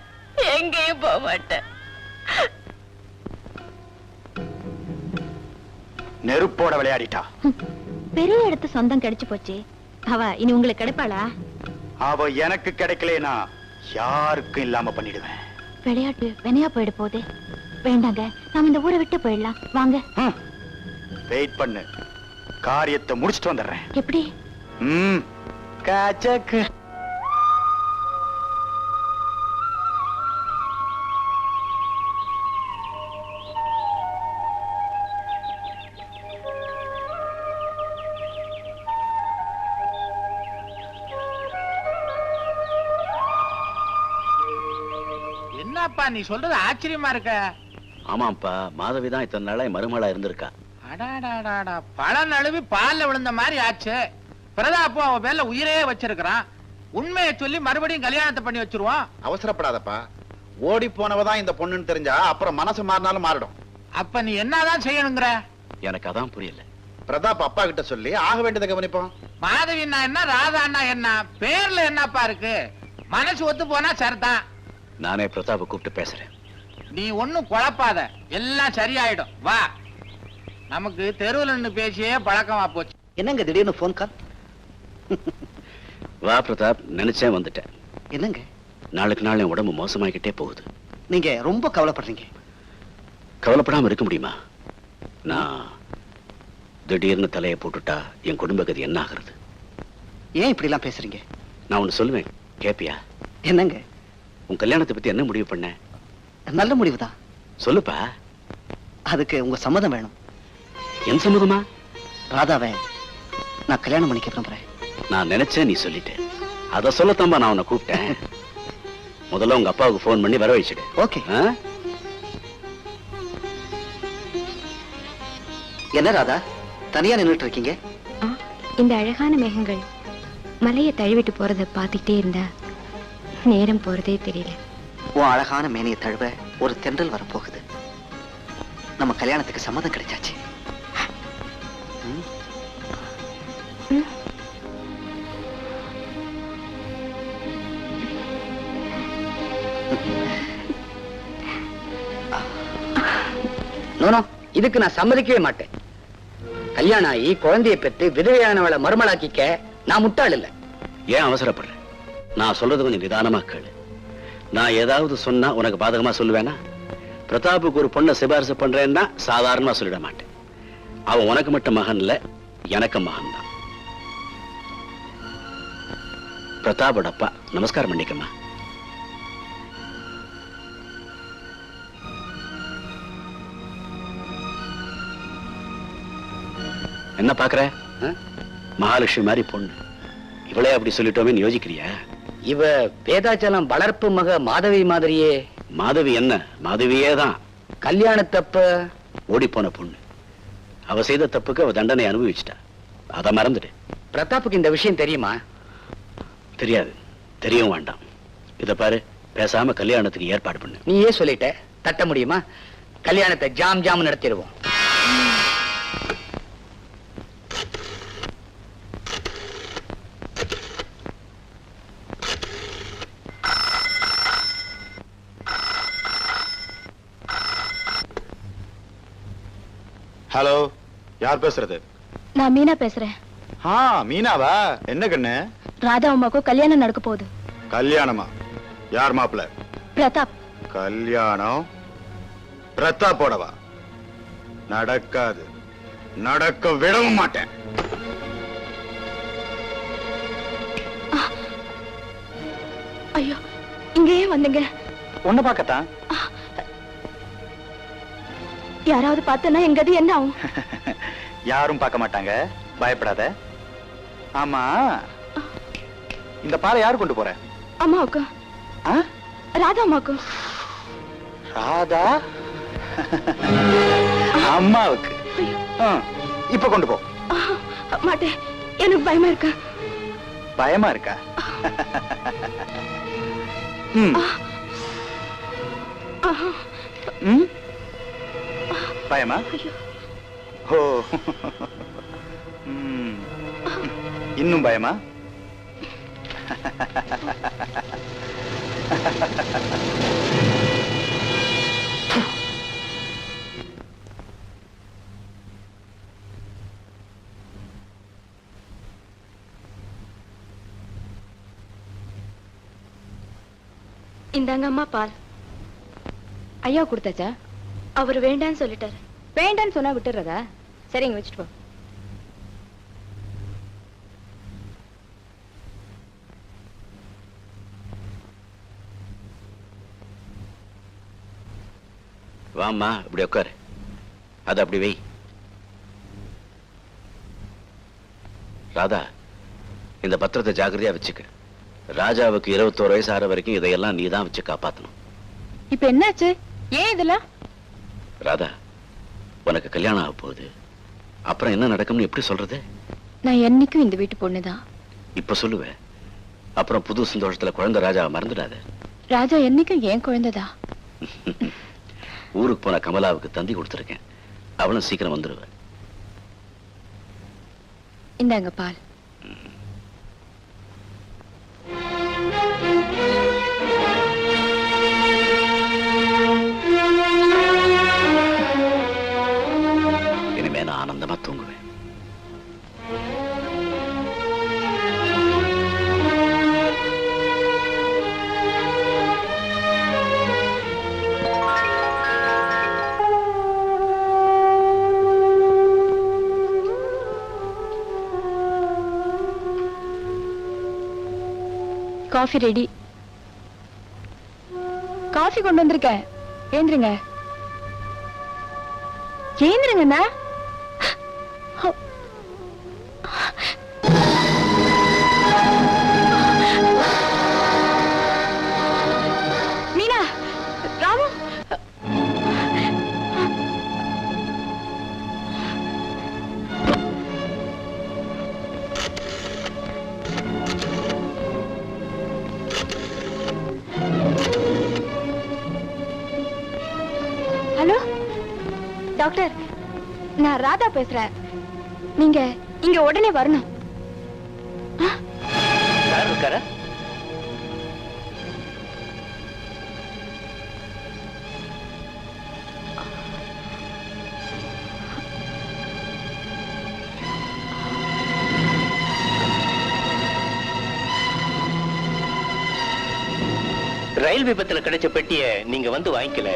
எங்கேயும் போக மாட்டேன். நெருப்போட விளையாடிட்டா. பெரிய இடத்து சொந்தம் கிடைச்சு போச்சு. அவ இனி உங்களுக்கு கிடைப்பாளா? அவ எனக்கு கிடைக்கலனா யாருக்கும் இல்லாம பண்ணிடுவேன். விளையாட்டு வினையா போயிட போகுது. வேண்டாங்க, நாம இந்த ஊரை விட்டு போயிடலாம். வாங்க. வெயிட் பண்ணு, காரியத்தை முடிச்சிட்டு வந்துடுறேன். எப்படி? காச்சக்கு. என்னப்பா நீ சொல்றது ஆச்சரியமா இருக்க. ஆமாப்பா, மாதவிதான் இத்தனை நாளா மருமகளா இருந்திருக்கா. அடாடாடாடா, பழம் நழுவி பால்ல விழுந்த மாதிரி ஆச்சு. பிரதாப்பும் அவ பேர்ல உயிரே வச்சிருக்கிறான். உண்மையை சொல்லி மறுபடியும் கல்யாணத்தை பண்ணி வச்சிருவான். அவசரப்படாதப்பா, ஓடி போனவதான் இந்த பொண்ணுன்னு தெரிஞ்சா அப்புறம் மனசு மாறினாலும் மாறிடும். அப்ப நீ என்னதான் செய்யணுங்கிற? எனக்கு அதான் புரியல. பிரதாப் அப்பா கிட்ட சொல்லி ஆக வேண்டியதை கவனிப்போம். மாதவின்னா என்ன, ராதான்னா என்ன, பேர்ல என்னப்பா இருக்கு? மனசு ஒத்து போனா சரிதான். நானே பிரதாப்பை கூப்பிட்டு பேசுறேன். நீ ஒண்ணும் குழப்பாத, எல்லாம் சரியாயிடும். வா, நமக்கு தெருவில் நின்று பேசியே பழக்கமா போச்சு. என்னங்க திடீர்னு போன் கால்? வா பிரதாப், நினைச்சேன் வந்துட்டேன். என்னங்க நாளுக்கு நாள் என் உடம்பு மோசமாகிக்கிட்டே போகுது. நீங்க ரொம்ப கவலைப்படுறீங்க. கவலைப்படாம இருக்க முடியுமா? நான் திடீர்னு தலையை போட்டுட்டா என் குடும்ப கதி என்ன ஆகுறது? ஏன் இப்படி எல்லாம் பேசுறீங்க? நான் ஒண்ணு சொல்லுவேன், கேப்பியா? என்னங்க? உன் கல்யாணத்தை பத்தி என்ன முடிவு பண்ண? நல்ல முடிவுதான். சொல்லுப்பா. அதுக்கு உங்க சம்மதம் வேணும். என் சம்மதமா? ராதாவை நான் கல்யாணம் பண்ணிக்க விரும்புறேன். நான் நினைச்சேன், நீ சொல்லிட்ட. அத சொல்லத்தாம்பா நான் உன்னை கூப்பிட்டேன். முதல்ல உங்க அப்பாவுக்கு போன் பண்ணி வர வச்சுடு. ஓகே. என்ன ராதா, தனியா நின்னுட்டு இருக்கீங்க? இந்த அழகான மேகங்கள் மலையை தழுவிட்டு போறத பார்த்துட்டே இருந்தா நேரம் போறதே தெரியல. உன் அழகான மேனியை தழுவ ஒரு தென்றல் வரப்போகுது. நம்ம கல்யாணத்துக்கு சம்மதம் கிடைச்சாச்சு. நோனோ, இதுக்கு நான் சம்மதிக்கவே மாட்டேன். கல்யாணம் ஆகி குழந்தையை பெற்று விதவையானவளை மருமலாக்கிக்க நான் முட்டாள் இல்ல. ஏன் அவசரப்படுற? நான் சொல்றது கொஞ்சம் நிதானமா கேளு. நான் ஏதாவது சொன்னா உனக்கு பாதகமா சொல்லுவேனா? பிரதாப்புக்கு ஒரு பொண்ணை சிபாரிசு பண்றேன்னா சாதாரணமா சொல்லிட மாட்டேன். அவன் உனக்கு மட்டும் மகன் இல்ல, எனக்கு மகன் தான். பிரதாபோட அப்பா, நமஸ்காரம் பண்ணிக்கம்மா. என்ன பாக்குற? மகாலட்சுமி மாதிரி பொண்ணு, இவளே அப்படி சொல்லிட்டோமே யோசிக்கிறியா? இவ வேதாச்சலம் வளர்ப்பு மக மாதவி மாதிரியே. மாதவி என்ன, மாதவியே தான். கல்யாணத்தப்ப ஓடி போன பொண்ணு. அவ செய்த தப்புக்கு அவ தண்டனை அனுபவிச்சிட்டா. அத மறந்துடு. பிரதாப்புக்கு இந்த விஷயம் தெரியுமா? தெரியாது, தெரியவும் வேண்டாம். இத பாரு, பேசாம கல்யாணத்துக்கு ஏற்பாடு பண்ணு. நீயே சொல்லிட்ட, தட்ட முடியுமா? கல்யாணத்தை ஜாம் ஜாம் நடத்திடுவோம். ஹலோ, யார் பேசுறது? நான் மீனா பேசுறேன். மீனாவா? என்ன கண்ணு? ராதா அம்மாக்கும் கல்யாணம் நடக்க போகுது. கல்யாணமா? யார் மாப்பிள்ள? பிரதாப். கல்யாணம் பிரதாப்போடவா? நடக்காது, நடக்க விடவும் மாட்டேன். ஐயோ, இங்கேயே வந்துங்க. ஒண்ணு பார்க்கத்தான். யாராவது பார்த்தனா எங்கது என்ன ஆகும்? யாரும் பார்க்க மாட்டாங்க, பயப்படாத. ஆமா, இந்த பாலை யாரு கொண்டு போற? அம்மாவுக்கு. ராதா அம்மாவுக்கு. ராதா அம்மாவுக்கு? இப்ப கொண்டு போ. மாட்டேன், எனக்கு பயமா இருக்கா. பயமா இருக்கா? ம். பயமா? ஓ, இன்னும் பயமா? இந்தாங்க அம்மா பால். ஐயா கொடுத்தாச்சா? அவர் வேண்டான்னு சொல்லிட்டாரு. வேண்டான்னு சொன்னா விட்டுறதா? சரிங்க, வச்சுட்டு போ. வாம்மா, இப்படி உட்காரு. அது அப்படி வை. ராதா, இந்த பத்திரத்தை ஜாக்கிரதையா வச்சுக்க. ராஜாவுக்கு 21 வயசு ஆற வரைக்கும் இதையெல்லாம் நீ தான் வச்சு காப்பாத்தணும். இப்ப என்னாச்சு? ஏன் இதெல்லாம்? ராதா, உனக்கு கல்யாணம் ஆக போகுது. அப்புறம் என்ன நடக்கும்னு எப்படி சொல்றது? நான் என்னைக்கும் இந்த வீட்டு பொண்ணுதான். இப்ப சொல்லுவேன். அப்புறம் புது சந்தோஷத்துல குழந்தை ராஜாவை மறந்துடாத. ராஜா என்னைக்கும் ஏன் குழந்தைதா. ஊருக்கு போன கமலாவுக்கு தந்தி கொடுத்துருக்கேன். அவளும் சீக்கிரம் வந்துடுவேன். இந்தாங்க பால். இனிமே நான் ஆனந்தமா தூங்குவேன். Coffee ready. காஃபி கொண்டு வந்திருக்கேன். ஏந்திருங்க, ஏந்திருங்கண்ணா. மீனா, ராமு, ஹலோ டாக்டர், நான் ராதா பேசுறேன். நீங்க இங்க உடனே வரணும். யார் இருக்காரா? ரயில் விபத்துல கிடைச்ச பெட்டிய நீங்க வந்து வாங்கிக்கல.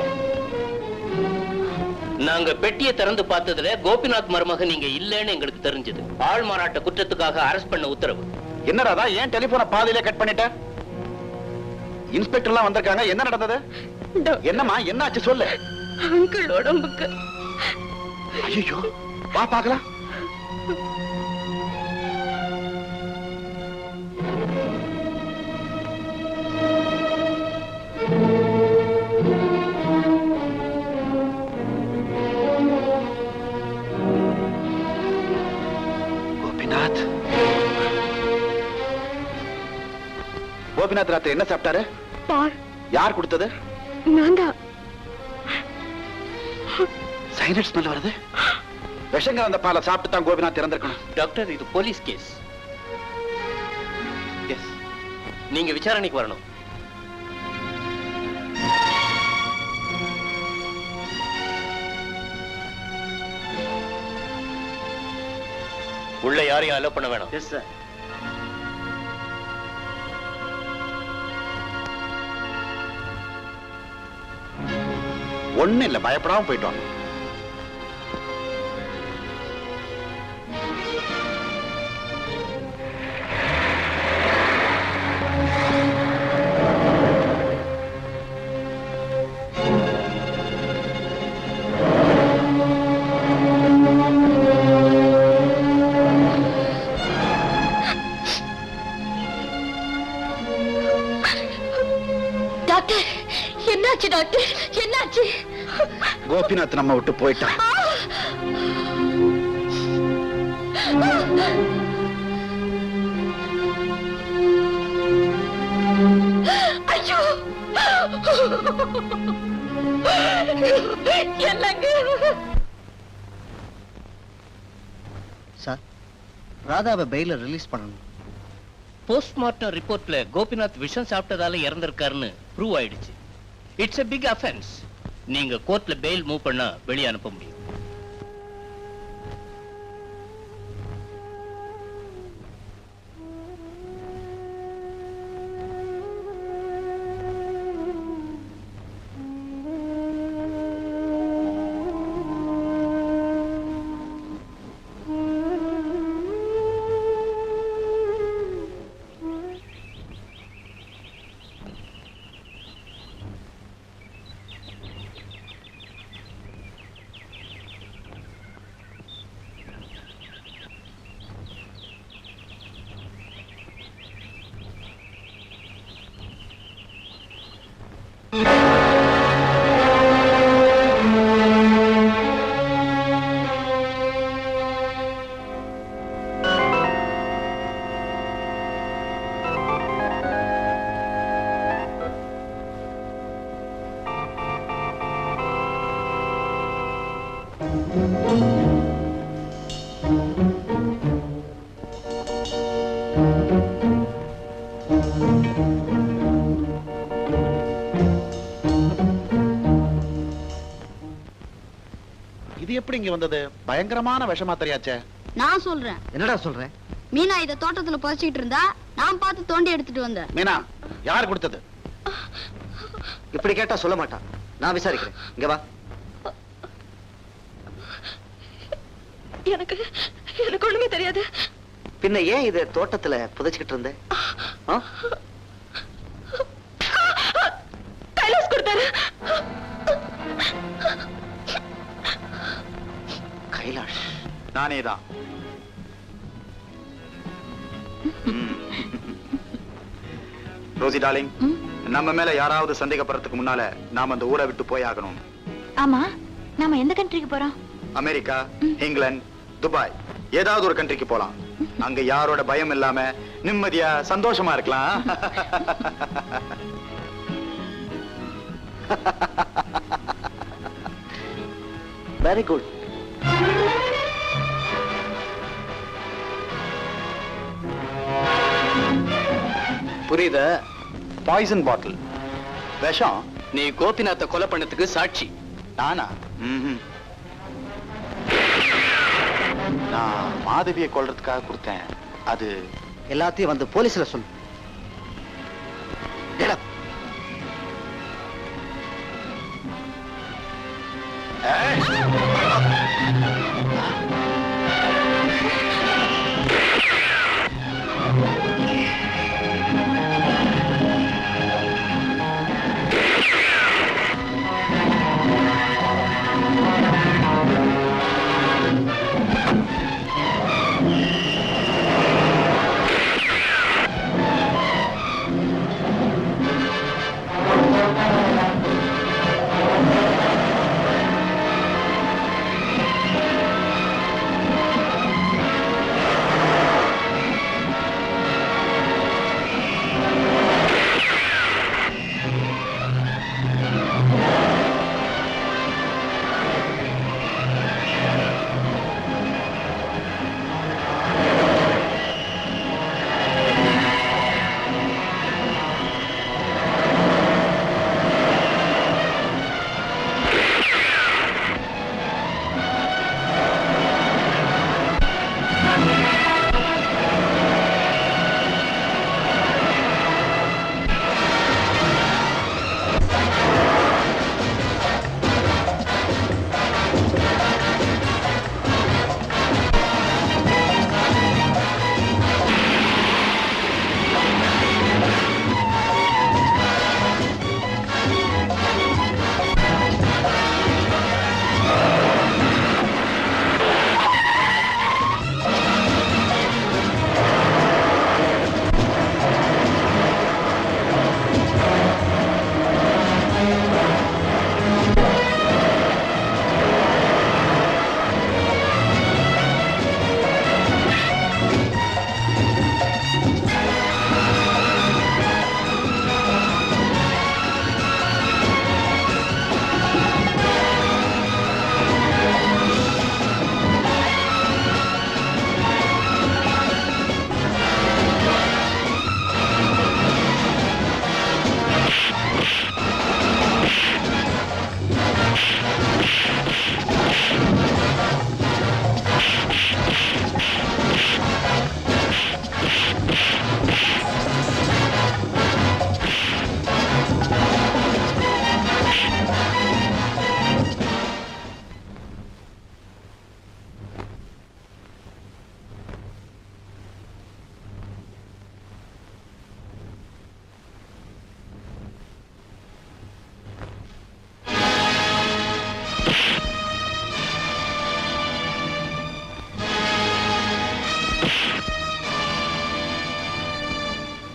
நாங்க பெட்டியை திறந்து பார்த்ததுல கோபிநாத் மருமகன் நீங்க இல்லன்னு எங்களுக்கு தெரிஞ்சது. ஆள் மாறாட்ட குற்றத்துக்காக அரெஸ்ட் பண்ண உத்தரவு. என்னடா ஏன் டெலிபோனை பாதியிலே கட் பண்ணிட்ட? இன்ஸ்பெக்டர்லாம் வந்திருக்காங்க. என்ன நடந்தது? என்னம்மா, என்னாச்சு சொல்லு. அங்கிள் உடம்புக்கு. ஐயோ, வா பார்க்கலாம். கோபிநாத் ராத்திரி என்ன சாப்பிட்டாரு? பால். யார் கொடுத்தது? நான் தான். சைனட் ஸ்மெல் வருது. விஷங்க அந்த பாலை சாப்பிட்டு தான் கோபிநாத் இறந்திருக்கணும். டாக்டர், இது போலீஸ் கேஸ். எஸ், நீங்க விசாரணைக்கு வரணும். உள்ள யாரையும் அலோ பண்ண வேணாம். Yes sir. ஒண்ணு இல்ல, பயப்படாம போயிட்டு வாங்க. டாக்டர், என்னாச்சு டாக்டர், என்னாச்சு? கோபிநாத் நம்ம விட்டு போயிட்டான். ஐயோ, என்னங்க? ராதாவை பெயில ரிலீஸ் பண்ணணும். போஸ்ட்மார்ட்டம் ரிப்போர்ட்ல கோபிநாத் விஷம் சாப்பிட்டதால இறந்திருக்காருன்னு ப்ரூவ் ஆயிடுச்சு. It's a big offense. நீங்க கோர்ட்ல பெயில் மூவ் பண்ணா வெளியே அனுப்ப முடியும். இது எப்படி இங்க வந்தது? பயங்கரமான விஷமா தெரியாச்சே. நான் சொல்றேன். என்னடா சொல்ற? மீனா இத தோட்டத்துல புதைச்சிட்டு இருந்தா நான் பார்த்து தோண்டி எடுத்துட்டு வந்தேன். மீனா, யார் கொடுத்தது? இப்படி கேட்டா சொல்ல மாட்டான். நான் விசாரிக்கிறேன். இங்க வா. எனக்கு ஒண்ணுமே தெரியாது. பின்ன ஏன் இத தோட்டத்துல புதைச்சுக்கிட்டு இருந்த? கைலாஸ் கொடுத்தாரு. கைலாஷ்? நானேதான். ரோசி டார்லிங், நம்ம மேல யாராவது சந்தேகப்படுறதுக்கு முன்னால நாம அந்த ஊரை விட்டு போய் ஆகணும். ஆமா, நாம எந்த கண்ட்ரிக்கு போறோம்? அமெரிக்கா, இங்கிலாந்து, துபாய், ஏதாவது ஒரு கண்ட்ரிக்கு போலாம். அங்க யாரோட பயம் இல்லாம நிம்மதியா சந்தோஷமா இருக்கலாம். Very good. புரியுதா? பாய்சன் பாட்டில், விஷம். நீ கோபிநாத்தை கொலை பண்ணதுக்கு சாட்சி. நானா? நான் மாதவியை கொல்றதுக்காக கொடுத்தேன். அது எல்லாத்தையும் வந்து போலீஸ்ல சொல்லு.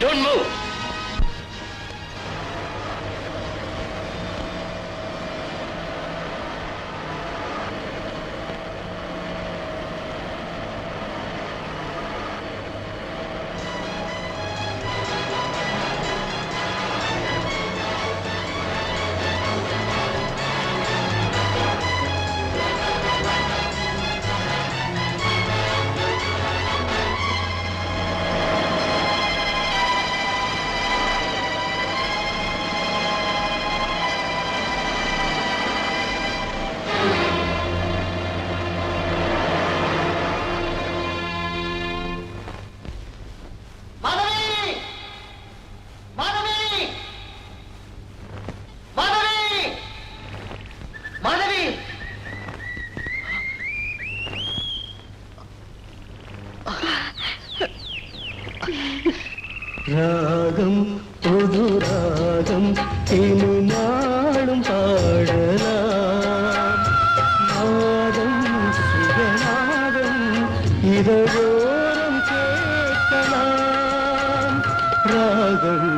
Don't move. ராகம் புது ராகம் இனி நாளும் பாடலாம் நாதம் சுகநாதம் இதழோரம் கேட்கலாம் ராகம்